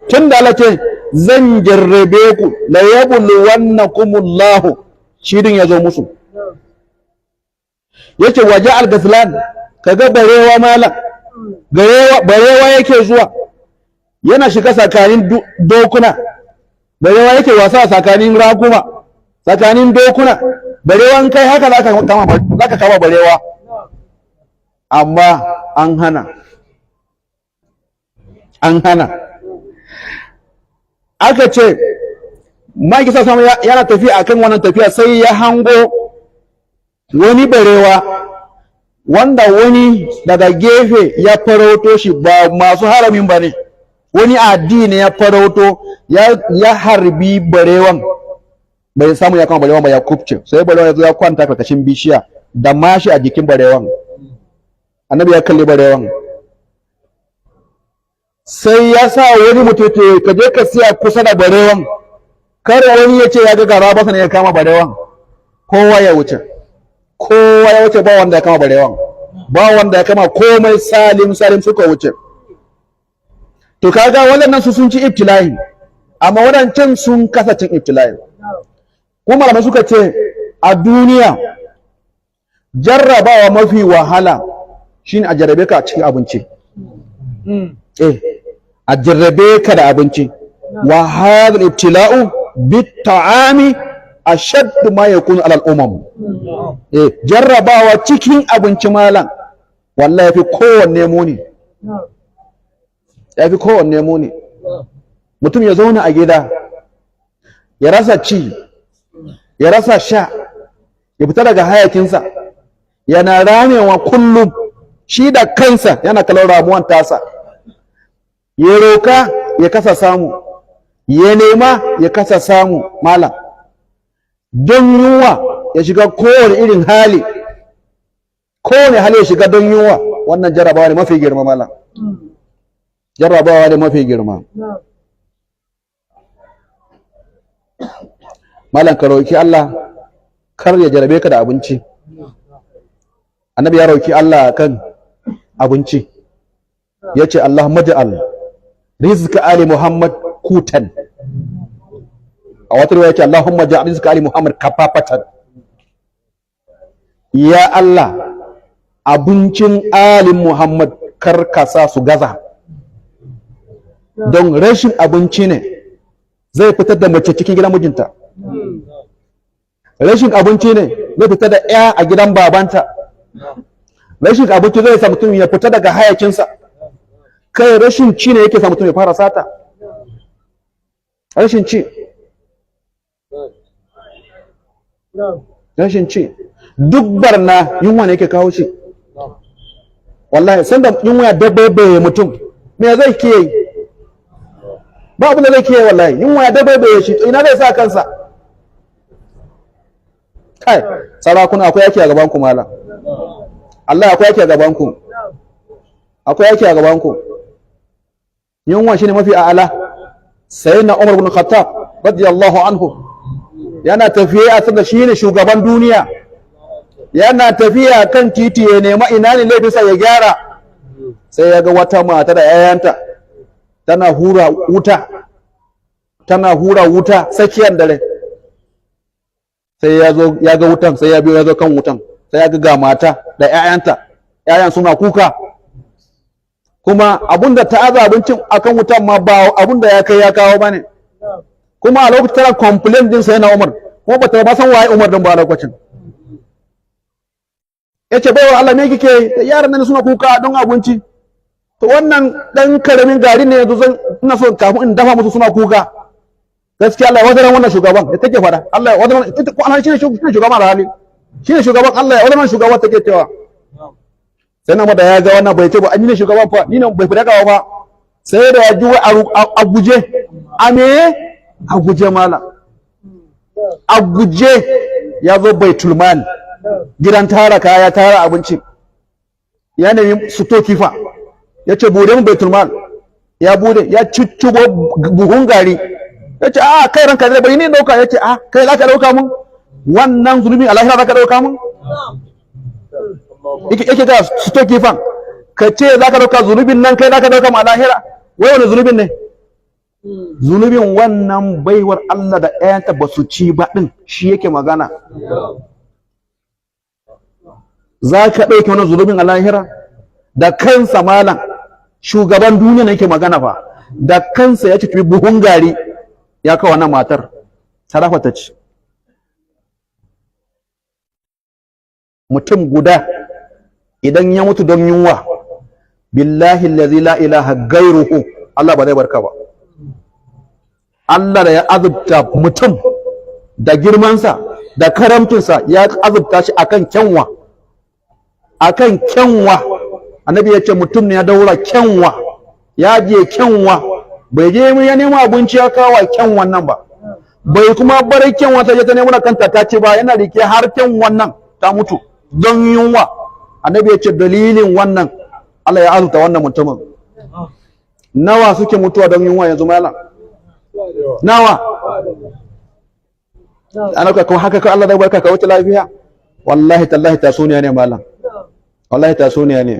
A: Tun da Allah ce zan jarrabe ku la yabluwannakumullahu, shirin ya zo musu. Yace waje al-ghazlan, kaga barewa malam, barewa yake zuwa yana shiga tsakanin dokuna, barewa yake wasa tsakanin rakuma, tsakanin dokuna, barewan kai haka zaka kama barewa, amma an hana. Aka ce maki sa samu yana tafiya akan wannan tafiya sai ya hango wani barewa wanda wani daga gefe ya farauto shi, ba masu haramin ba ne, wani addini ya farauto ya harbi barewan, bai samu ya kama barewan ba, ya kubce sai barewan ya zo ya kwanta karkashin bishiya da mashi a jikin barewan. Annabi ya kalli barewan sai ya sa wani mutum ka je ka siya kusa da barewan, kar wani ya ce ya ga gara basa ne ya kama barewan. Kowa ya wuce ba wanda ya kama barewan, ba wanda ya kama, komai salim suka wuce. To kaga waɗannan su sun ci ibtila'i, amma waɗancan sun kasa cin ibtila'i. Kuma malamai suka ce a duniya jarrabawa mafi wahala shine a jarrabe ka a cikin abinci. A jarrabe ka da abinci. Wa hadha al-ibtila'u bit-ta'ami ashaddu ma yakunu 'ala al-umam. Jarrabawa cikin abinci malam wallahi yafi kowanne muni. Mutum ya zauna a gida ya rasa ci, ya rasa sha, ya fita daga hayakinsa, yana ramewa kullum, shi da kansa yana kallon ramuwan tasa, ya roka ya kasa samu, ya nema ya kasa samu malam, don yunwa ya shiga kowane irin hali, kowane hali ya shiga don yunwa. Wannan jarrabawa ne mafi girma malam, jarrabawa ne mafi girma. Malam ka roki Allah kar ya jarabe ka da abinci. Annabi ya roki Allah kan abinci, yace Allahumma ja'al rizqa ali Muhammad kutan, a wata riwaya yace Allahumma ja'al rizqa ali Muhammad kafafatan. Ya Allah, abincin ali Muhammad kar ka sa su gaza, don rashin abinci ne zai fitar da mace cikin gidan mijinta, rashin abinci ne zai fitar da ya a gidan babanta, rashin abinci zai sa mutum ya fita daga hayacinsa, kai rashin ci ne yake sa mutum ya fara sata, rashin ci duk barna yunwa ne yake kawo shi. Wallahi sanda yunwa ya dabbaye mutum me zai kiyaye? Ba abin da zai kiyaye. Wallahi yunwa ya dabbaye shi, ina zai sa kansa? Kai sarakuna akwai yake a gaban ku malam, Allah akwai yake a gaban ku, akwai yake a gaban ku. Yunwa shine mafi a'ala. Sayyidina Umar ibn Khattab radiyallahu anhu yana tafiya a tsada, shine shugaban duniya, yana tafiya kan titi ya nema ina ne laifinsa ya gyara, sai ya ga wata mata da 'ya'yanta tana hura wuta tsakiyar dare. Sai ya ga wutan, sai ya biyo ya zo kan wutan, sai ya ga mata da 'ya'yanta, 'ya'yan suna kuka, kuma abunda ta aza abincin akan wutan ma ba abunda ya kai ya kawo bane. Kuma a lokacin tana complaint din sai na Umar, kuma ba ta ba san waye Umar din ba a lokacin. Yace baiwa Allah me kike? Yaran nan suna kuka don abinci. To wannan dan karamin gari ne yanzu ina so kafin in dafa musu suna kuka. gaskiya Allah ya wadaran wannan shugaban da take fada Allah ya wadaran ko an shine shugaban hali shine shugaban Allah ya wadaran shugaban take cewa sai na da ya ga wannan bai ce ba an yi shugaban fa ni nan bai fada kawo ba sai da ya ji a guje a guje mala a guje ya zo baitul mal gidan tara kaya tara abinci ya nemi suto kifa ya ce bude mu baitul mal ya bude ya ciccibo buhun gari ya ce a kai ranka zai bari ni dauka ya ce a kai za ka dauka mun wannan zulumi a lahira za ka dauka mun yake ga suto kifan ka ce za ka dauka zulubin nan kai za ka dauka mu a lahira wai wani zulubin ne zunubin wannan baiwar Allah da ƴaƴanta ba su ci ba din shi yake magana za ka ɗauke wani zulubin a lahira da kansa malam shugaban duniya ne yake magana fa da kansa ya ci buhun gari ya kawo wannan matar sarafa ta ci mutum guda idan ya mutu don yunwa billahi allazi la ilaha gairuhu Allah ba zai barka ba Allah da ya azubta mutum da girmansa da karamtunsa ya azubta shi akan kyanwa annabi ya ce mutum ne ya daura kyanwa ya je kyanwa bai je ya nemo abinci ya kawo kyanwan nan ba bai kuma bar kyanwa ta je ta nemo kanta ta ce ba yana rike har kyanwan nan ta mutu don yunwa annabi ya ce dalilin wannan Allah ya azubta wannan mutumin nawa suke mutuwa don yunwa yanzu malam nawa ana ka haka ka Allah zai barka ka wuce lafiya wallahi tallahi tasuniya ne malam wallahi tasuniya ne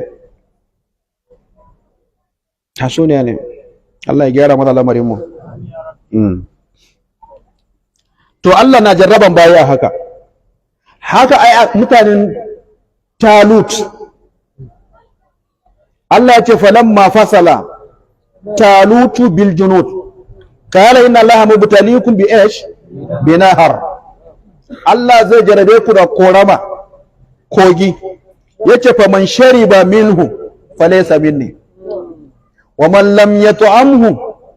A: Allah ya gyara mana lamarin mu to Allah na jarraban bayi a haka ai mutanen Talut Allah ya ce falamma fasala Talutu bil junud qala inna Allaha mubtaliikum bi ish binahar Allah zai jarabe ku da korama kogi yace fa man shariba minhu falaysa minni wa man lam yat'amhu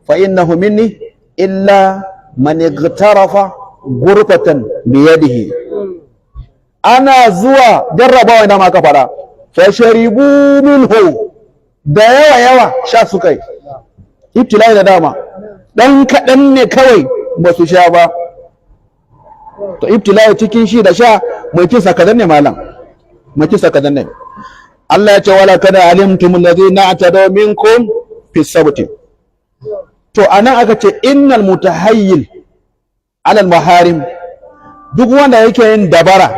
A: fa innahu minni illa man igtarafa ghurfatan bi yadihi ana zuwa jarrabawa ina ma ka fara fa sharibu minhu da yawa sha su kai ibtilai da dama dan kadan ne kawai ba su sha ba to ibtilai cikin shi da sha mai kisa kadan ne malam mai kisa kadan ne Allah ya ce wala kada alimtum alladhina atadaw minkum fi sabti to anan aka ce innal mutahayyil ala maharim duk wanda yake yin dabara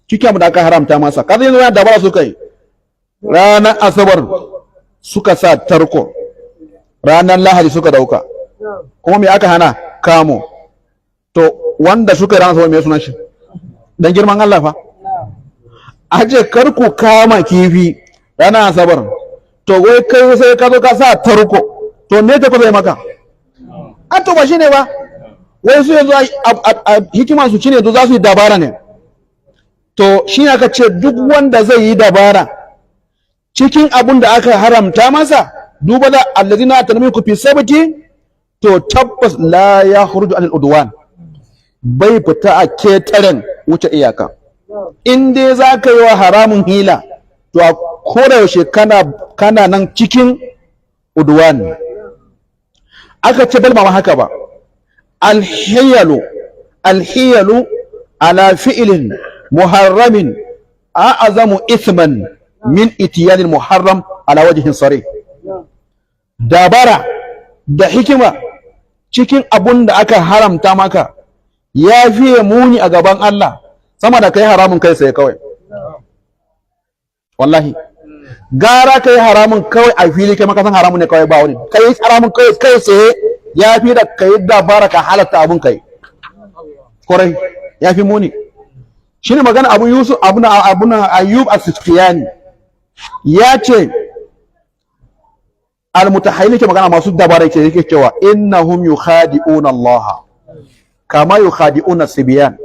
A: cikin da aka haramta masa kaza yanzu dabara suka yi ranar asabar suka sa tarko ranar lahadi suka dauka kuma me aka hana kamo to wanda suka yi ranar asabar me sunan shi dan girman Allah fa aje karku kama kifi ranar asabar to wai kai sai ka zo ka sa tarko to me ta zai maka a to ba shine ba wai su yanzu a hikiman su shine za su yi dabara ne to shi aka ce duk wanda zai yi dabara cikin abun da aka haramta masa duba da alladhina atanmiku fi sabti to tabbas la yakhruju anil udwan bai fita a ketaren wuce iyaka in dai za ka yi wa haramun hila to a koda yaushe kana nan cikin udwan aka ce balma haka ba alhiyalu ala fi'lin muharramin a'azamu ithman min itiyanil muharram ala wajhin sarih dabara da hikima cikin abun da aka haramta maka ya fiye muni a gaban Allah sama da kai haramun kai sai kawai wallahi gara kai haramun kawai a fili kai maka san haramun ne kawai ba wani kai haramun kai sai ya fi da kai dabara ka halatta abun kai korai ya fi muni shine magana Abu Yusuf abuna Ayyub as-Sufyani ya ce al-mutahayyil ke magana masu dabara yake cewa innahum yukhadi'una Allah kama yukhadi'una sibyan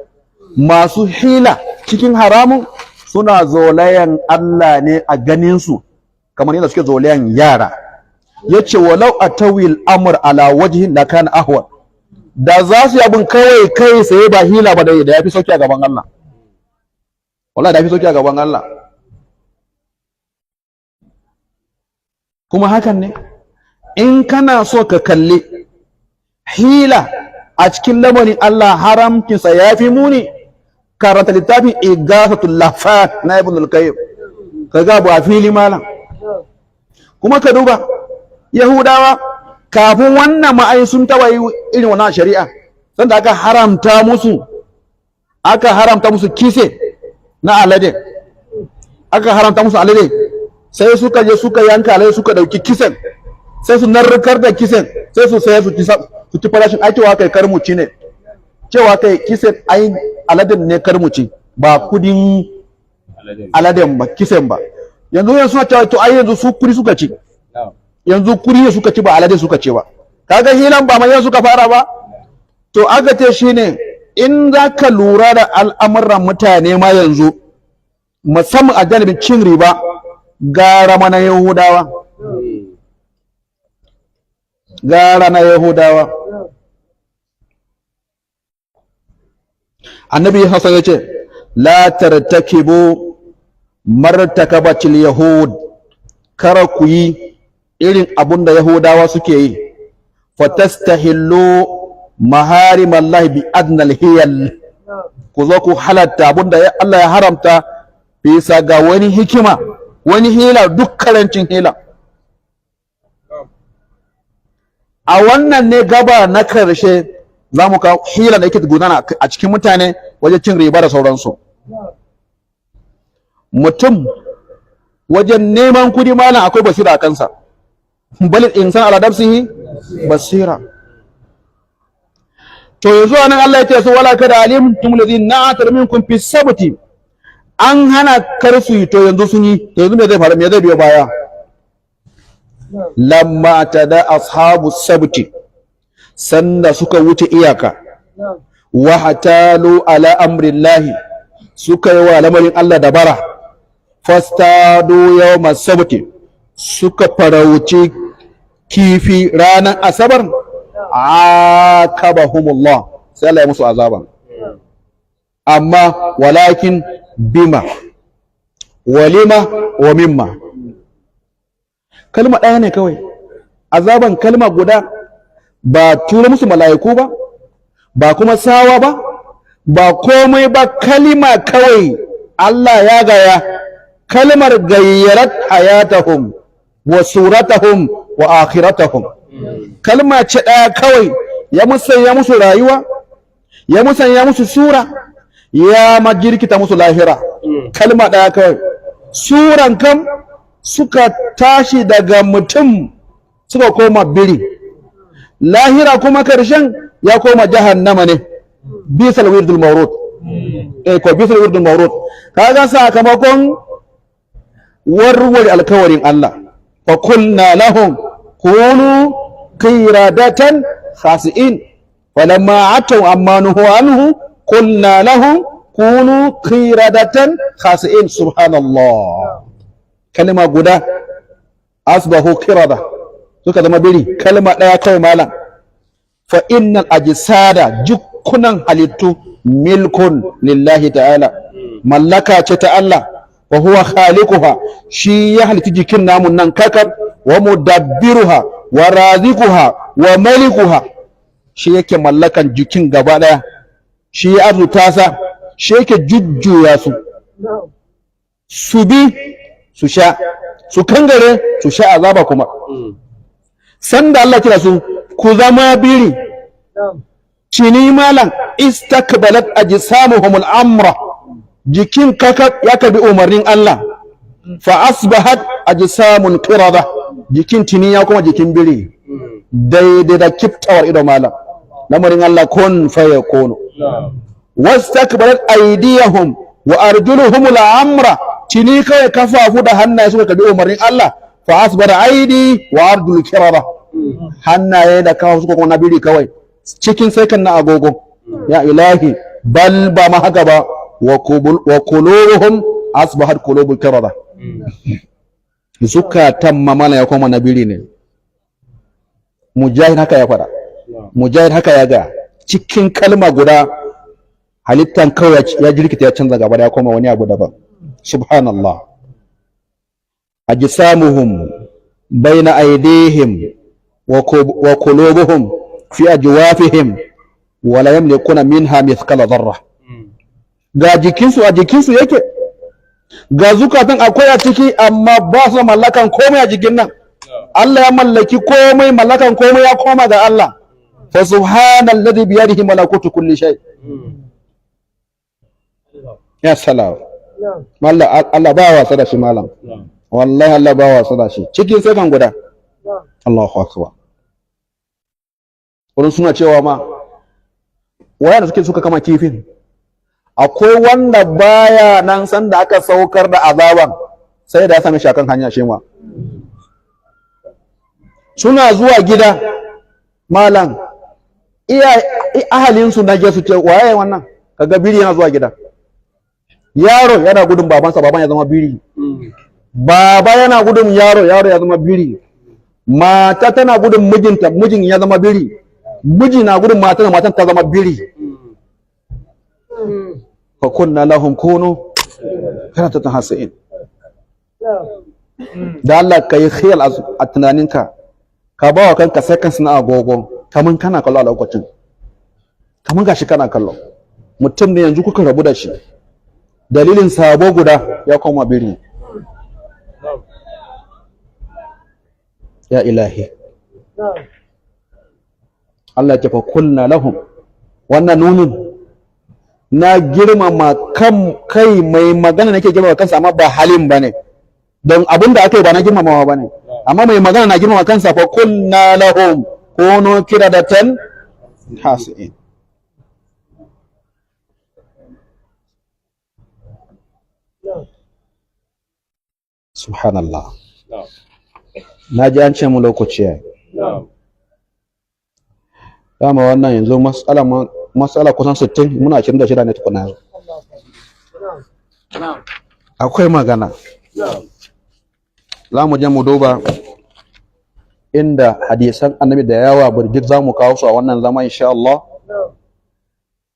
A: masu hila cikin haramun suna zolayan Allah ne a ganin su kamar yadda suke zolayan yara yace walau atawil amr ala wajhin la kana ahwa da za su yi abin kawai kai sai ba hila ba da ya fi sauki a gaban Allah, wallahi da ya fi sauki a gaban Allah. Kuma hakan ne in kana so ka kalli hila a cikin lamarin Allah haramcinsa ya fi muni, karanta littafin Igasatul Lafat na Ibn al-Qayyim ka ga ba fili malam. Kuma ka duba Yahudawa kafin wannan ma'ai sun taba yi irin wannan shari'a, sanda aka haramta musu kise na alade, aka haramta musu alade, sai suka je suka yanka alade suka dauki kisen, sai su narkar da kisen, sai su sayar su ci farashin ai cewa kai karmuci ne, cewa kai kisen ai aladen ne karmuci ba kudin aladen ba kisen ba. Yanzu suna cewa to ai yanzu su kuri suka ci, yanzu kuri ne suka ci ba alade suka ci ba. Kaga hilan ba mai suka fara ba. To aka ce shine in za ka lura da al'amuran mutane ma yanzu, musamman a janibin cin riba, gara mana Yahudawa, gara na Yahudawa. Annabi Hassan ya ce la tartakibu martakabatil yahud, kara ku yi irin abun da Yahudawa suke yi, fatastahillu maharimallahi bi adnal hiyal, ku zo ku halatta abun da Allah ya haramta bisa ga wani hikima, wani hila, duk karancin hila. A wannan ne gaba na karshe za mu kawo hila da yake gudana a cikin mutane wajen cin riba da sauransu. Mutum wajen neman kudi malam akwai basira a kansa, balil insan ala nafsihi basira. To yanzu anan Allah ya ce su wala kada alimtum ladina na'atar minkum fi sabti, an hana karsu, to yanzu sun yi, to yanzu me zai faru, me zai biyo baya? Lamma tada ashabu sabti, sanda suka wuce iyaka, wa hatalu ala amrillahi, suka yi wa lamarin Allah dabara, fastadu yawma sabti, suka farauci kifi ranar asabar, akabahumullah, sai Allah ya musu azaban. Amma walakin bima walima wa mimma, kalma ɗaya ne kawai, azaban kalma guda, ba tura musu mala'iku ba, ba kuma sawa ba, ba komai ba, kalima kawai. Allah ya gaya kalmar gayyarat hayatahum wa suratahum wa akhiratahum, kalma ce ɗaya kawai, ya musanya musu rayuwa, ya musanya musu sura, ya magirkita musu lahira. Kalma ɗaya kawai. Suran kam suka tashi daga mutum suka koma biri, lahira kuma karshen ya koma jahannama ne, bisal wirdul mawrud, ko bisal wirdul mawrud. Kaga sakamakon warware alkawarin Allah, fa kulna lahum kunu qiradatan khasi'in, falamma atau amma nuhu anhu qulna lahum kunu qiradatan khasi'in. Subhanallah, kalma guda, asbahu qirada, suka zama biri. Kalma daya kai malam. Fa innal ajsada, jukkunan halittu, milkun lillahi ta'ala, mallaka ce ta Allah, wa huwa khaliquha, shi ya halitta jikin namun nan kakar, wa mudabbiruha wa razikuha wa malikuha, shi yake mallakan jikin gaba daya, shi ya arzuta sa, shi yake jujjuya su, su bi su sha, su kangare su sha azaba kuma. Sanda Allah kira su ku zama biri, cini malam, istakbalat ajsamuhum al-amra, jikin kaka ya kabi umarnin Allah, fa asbahat ajsamun qirada, jikin tini ya kuma jikin biri, daidai da kiftawar ido malam. Lamarin Allah kun fa yakunu. Wastakbarat aydiyahum wa arjuluhum al-amra, tini kai kafafu da hannaye suka kabi umarnin Allah, fa asbara aidi wa arjul qirada, hannaye da kafafu suka kuma biri kawai, cikin sai kan na agogo. Ya ilahi, bal ba ma haka ba, wa qulubuhum asbahat qulubul qirada, zukatan mamala ya koma nabiri ne. Mujahid haka ya fara, Mujahid haka ya ga, cikin kalma guda halittan kawai ya jirkita ya canza gaba ya koma wani abu daban. Subhanallah. Ajsamuhum baina aydihim wa qulubuhum fi ajwafihim wa la yamlikuna minha mithqala dharra. Ga jikinsu a jikinsu yake, ga zukatan akwai a ciki, amma ba su mallakan komai a jikin nan. Allah ya mallaki komai, mallakan komai ya koma ga Allah. Fa subhanalladhi bi yadihi malakutu kulli shay. Ya salam. Allah ba wasa da shi malam. Wallahi Allah ba wasa da shi. Cikin sakan guda. Allahu akbar. Wurin suna cewa ma wayanda suka kama kifin, akwai wanda baya nan san da aka saukar da azaban, sai da ya same shi akan hanya shi ma. Suna zuwa gida malam, ahalinsu na je su ce waye wannan, kaga biri yana zuwa gida. Yaro yana gudun babansa, baban ya zama biri. Baba yana gudun yaro, yaro ya zama biri. Mata tana gudun mijinta, mijin ya zama biri. Miji na gudun matan, matan ta zama biri. Fa kunna lahum kunu qanatan hasiin. Da Allah kai khiyal a tunaninka, ka ba wa kanka seconds na agogo, kaman kana kallo a lokacin, kaman gashi kana kallo. Mutum ne yanzu kuka rabu da shi, dalilin sabo guda ya koma biri. Ya ilahi. Allah ya ce fa kunna lahum, wannan nunin na girmama kai mai magana nake girmama kansa, amma ba halin bane, don abin da aka yi ba na girmamawa bane, amma mai magana na girmama kansa. Fa kunna lahum kunu kiradatan hasiin. Subhanallah. Na ji an ce mu lokaci yayi. Dama wannan yanzu matsala kusan 60, muna 26 ne tukuna. Akwai magana. Za mu je mu duba inda hadisan annabi da yawa burjik za mu kawo su a wannan zama insha Allah.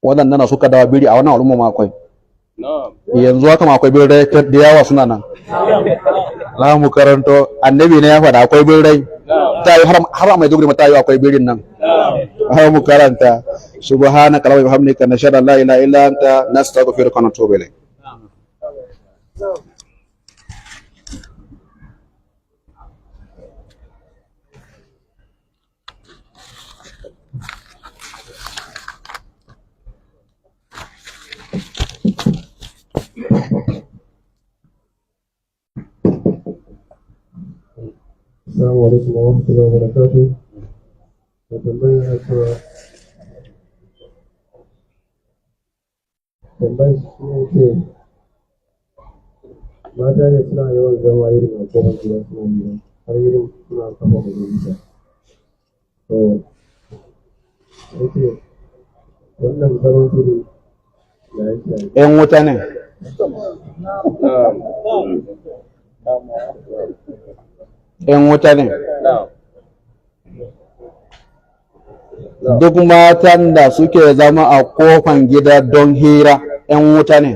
A: Waɗannan suka dawa biri a wannan al'umma akwai. Yanzu haka akwai birrai da yawa suna nan. Za mu karanto, annabi ne ya faɗa akwai birrai. Ta yi har a Maiduguri mata yi akwai birin nan. Har mu karanta. Subhanaka Allahumma wa bihamdika nashhadu an la ilaha illa anta nastaghfiruka wa natubu ilayk.
C: Assalamu alaikum warahmatullahi wabarakatuh. Da tambayar cewa tambayar shi ne ce mata ne suna yawan zama irin a kofar gida suna gida har irin suna kafa majalisa. To yake wannan zaman su ne da yake
A: ‘Yan wuta ne. ‘Yan wuta ne. Duk matan da suke zama a kofan gida don hira, ‘yan wuta ne.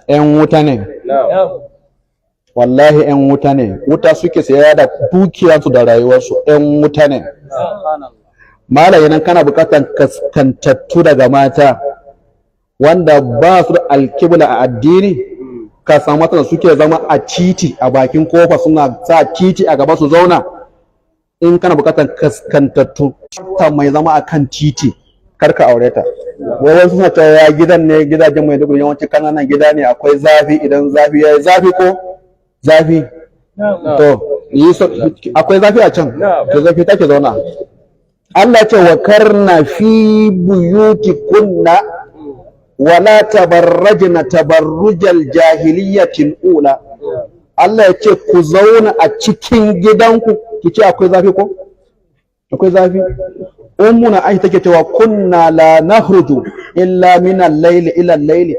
A: ‘Yan wuta ne. Wallahi ‘yan wuta ne. Wuta suke saya da dukiyarsu da rayuwarsu, ‘yan wuta ne. Malaye nan kana bukatan kaskantattu daga mata wanda ba su da alkibla a addini, ka samu mata da suke zama a titi a bakin kofa, suna sa titi a gaba su zauna. In kana bukatan kaskantattu ta mai zama a kan titi, karka aure ta. Wasu suna cewa gidan ne, gidajen mai duk yawanci kananan gida ne, akwai zafi. Idan zafi ya yi zafi ko zafi to akwai zafi a can, to zafi take zauna. Allah ce wa karna fi buyuti kunna wala tabarrajna tabarrujal jahiliyyatil ula. Allah ya ce ku zauna a cikin gidanku, ki ce akwai zafi ko? Akwai zafi. Ummuna Aisha take cewa kunna la nakhruju illa min al-layli ila al-layli.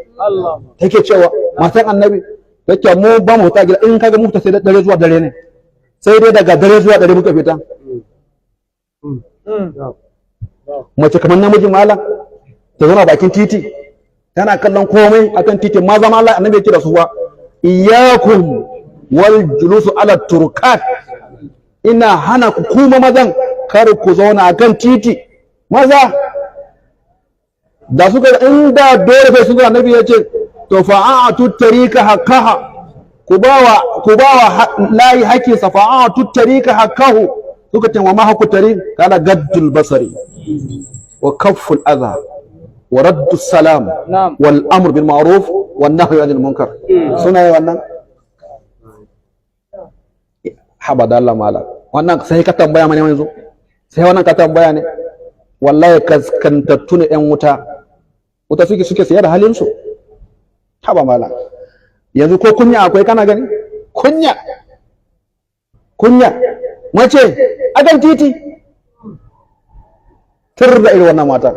A: Take cewa matan Annabi take mu ba mu ta gida, in kaga mu ta sai dare zuwa dare ne. Sai dai daga dare zuwa dare muka fita. mace kamar namiji malam ta zama bakin titi tana kallon komai akan titi ma zama Allah annabi yake da su ba iyyakum wal julusu ala turkat ina hana ku kuma mazan kar ku zauna akan titi maza da suka inda dole sai suka annabi yace to fa'atu tarika haqqaha ku bawa layi haƙƙi safa'atu tarika haqqahu suka ce wa ma haqqu tari kana gaddul basari wa kafful adha wa raddu salam wal amr bil ma'ruf wan nahy anil munkar suna yi wannan haba da Allah mala wannan sai ka tambaya mana yanzu sai wannan ka tambaya ne wallahi kaskantattu ne yan wuta suke sayar da halin su haba mala yanzu ko kunya akwai kana gani kunya mace akan titi tur da irin wannan mata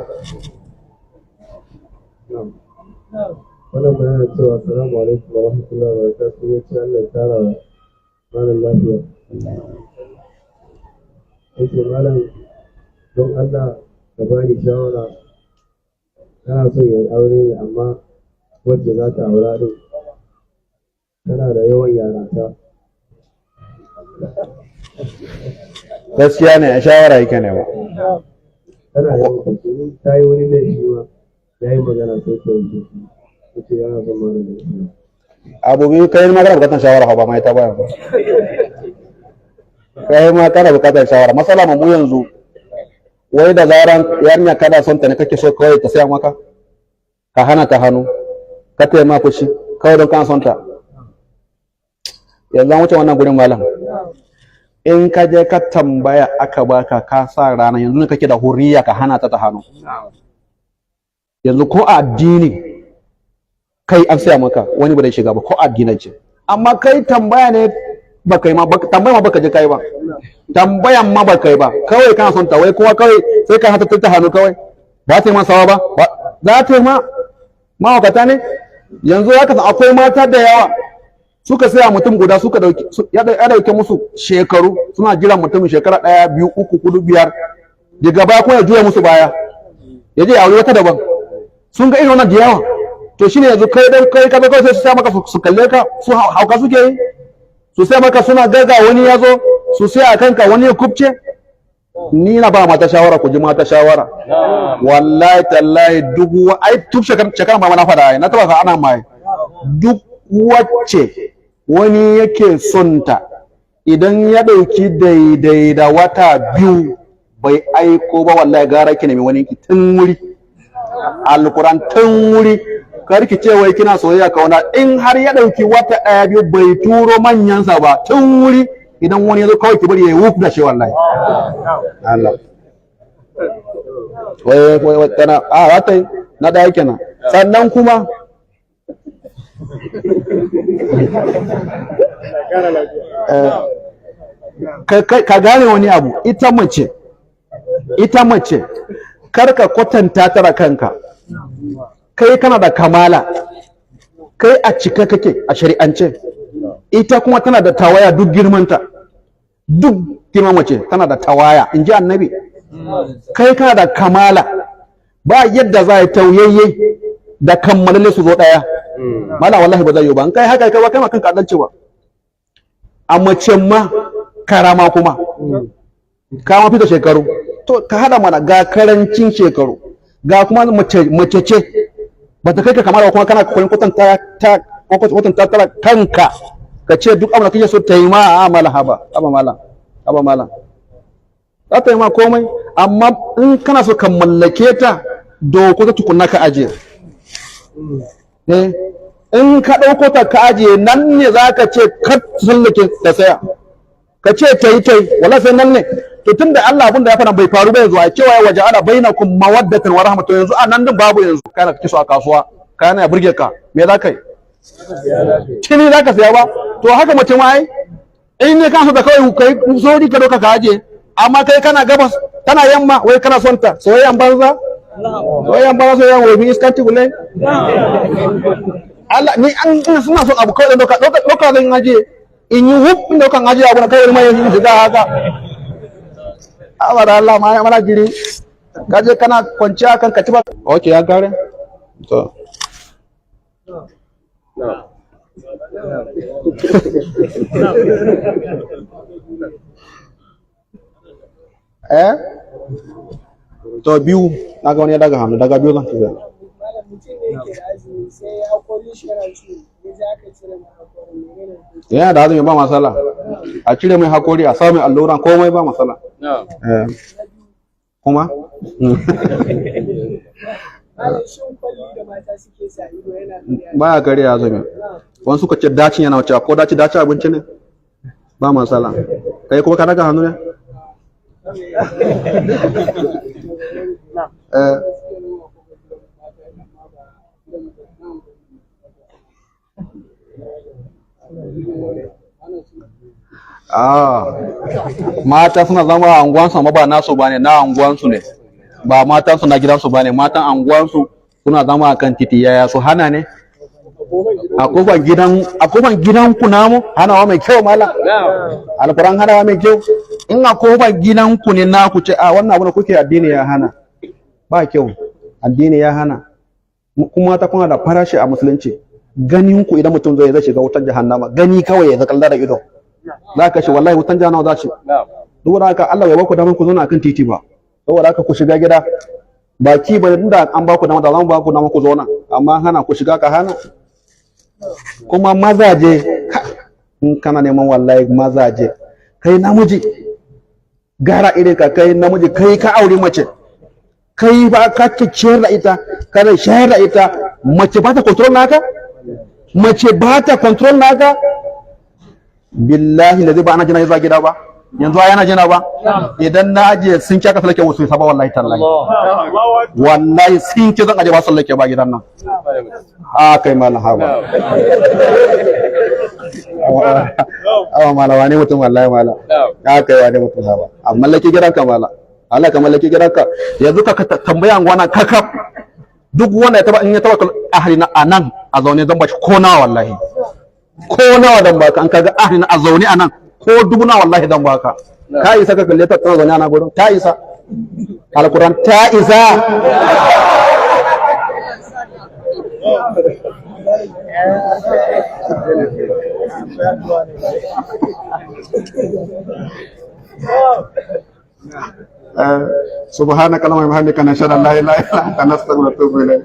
C: wannan bayanin cewa assalamu alaikum wa rahmatullahi wa barakatuh ya ce Allah ya kara wa malam lafiya yake malam don Allah ka bani shawara kana son ya aure amma wacce za ta aura din tana da yawan yaranta
A: gaskiya ne a shawara yake ne ba
C: tana yawan kuskure ta yi wani laifi ma ya yi magana sai ta yi ce yana son mara da shi
A: abu biyu kai ma kana bukatar shawara ba mai ta bayan kai ma kana bukatar shawara masala mu yanzu wai da zaran yarinya kana son ta ne kake so kawai ta saya maka ka hana ta hannu ka taya ma fushi kawai don kana son ta yanzu an wuce wannan gurin malam in ka je ka tambaya aka baka ka sa rana yanzu ne kake da hurriya ka hana ta hannu yanzu ko a addini kai an saya maka wani ba zai shiga ba ko addinance amma kai tambaya ne ba kai ma tambaya ma baka je kai ba tambayan ma ba kai ba kawai kana son ta wai kowa kawai sai ka hata ta hannu kawai ba ta yi ma sawa ba za ta yi ma mawakata ne yanzu haka akwai mata da yawa suka saya mutum guda suka ya dauke musu shekaru suna jiran mutumin shekara 1 2 3 4 5 daga baya ko ya juya musu baya ya je ya aure wata daban sun ga irin wannan da yawa to shine yanzu kai ka sai su saya maka su kalle ka su hauka suke yi su saya maka suna gaga wani ya zo su saya a kanka wani ya kubce ni na ba mata shawara ku ji mata shawara wallahi tallahi duk ai tuk shekara ma na fada na taba ka ana mai duk wacce wani yake son ta idan ya dauki daidai da wata 2 bai aiko ba wallahi gara ki nemi wani ki tun wuri alquran tun wuri karki ce wai kina soyayya kauna in har ya dauki wata 1 2 bai turo manyansa ba tun wuri idan wani yazo kawai ki bari yayi wuf da shi wallahi Allah wai kana wata na da yake na sannan kuma ka gane wani abu ita mace karka kwatanta tara kanka kai kana da kamala kai a cika kake a shari'ance ita kuma tana da tawaya duk girmanta duk girman mace tana da tawaya in ji annabi kai kana da kamala ba yadda za a yi tauyayye da kammalalle su zo daya mala wallahi ba zai yi ba in kai haka kai ba kai ma kanka adalci ba a mace ma karama kuma ka mafi da shekaru to ka hada mana ga karancin shekaru ga kuma mace ce ba ta kai ka kamar kuma kana koyon kwatanta ta kanka ka ce duk abin da kake so ta yi ma a mala haba mala za ta yi ma komai amma in kana so ka mallake ta doko ta tukunna ka ajiye in ka ɗauko ta ka ajiye nan ne za ka ce ka tsallake ta saya ka ce ta yi wala sai nan ne to tunda Allah abin da ya fara bai faru ba yanzu a cewa ya waje ana bainakum mawaddatan wa rahmatu yanzu a nan din babu yanzu kana kace so a kasuwa kana ya burge ka me za ka yi kini za ka saya ba to haka mace ma ai in ne ka so da kawai kai sauri ka doka ka aje amma kai kana gabas tana yamma wai kana son ta soyayyan banza soyayyan wai bi iskanti gule Allah ni an suna son abu kawai doka zan aje in yi wuf inda kan aje abu na kai mai yin shiga haka amma da Allah ma mana jiri kaje kana kwanciya kan katiba okay ya kare to to biyu na ga wani ya daga hannu daga biyu zan tafiya yana da azumi ba masala a cire mai hakori a samun alluran komai ba masala kuma ba ya kare azumi wani suka ce dacin yana wuce ko daci abinci ne ba masala kai kuma ka daga hannu ne mata suna zama a anguwansu amma ba nasu bane na anguwansu ne ba matan su na gidansu bane matan anguwansu suna zama a kan titi yaya su hana ne a kofar gidan ku namu hanawa mai kyau mala alquran hanawa mai kyau in a kofar gidan ku ne na ku ce a wannan abu da kuke addini ya hana ba kyau addini ya hana kuma ta kuna da farashi a musulunci ganin ku idan mutum zai shiga wutar jahannama gani kawai ya kalla da ido za ka shi wallahi wutan jahannama za ce duk da haka Allah bai ba ku damar ku zauna akan titi ba saboda haka ku shiga gida baki ba inda an ba ku damar da zan ba ku damar ku zauna amma hana ku shiga ka hana kuma mazaje in kana neman wallahi mazaje kai namiji gara irin ka kai namiji kai ka aure mace kai ba ka ciyar da ita kana shayar da ita mace ba ta control naka mace ba ta control naka billahi lazi ba ana jina zuwa gida ba yanzu yana jina ba idan na aje sun ci aka sallake wasu saba wallahi tallahi wallahi sun ci zan aje ba sallake ba gidan nan a kai malam haba awa malam wane mutum wallahi malam a kai wane mutum haba a mallake gidanka malam Allah ka mallake gidanka yanzu ka tambaya gwana kakaf duk wanda ya taba in ya taba ahli na anan a zaune zan bashi ko nawa wallahi ko nawa dan baka an kaga ahli na a zaune anan ko dubu na wallahi dan baka ka isa ka kalle ta tana zaune ana gurin ta isa alquran ta isa subhanaka allahumma wa bihamdika nashhadu an la ilaha illa anta nastaghfiruka wa natubu ilayk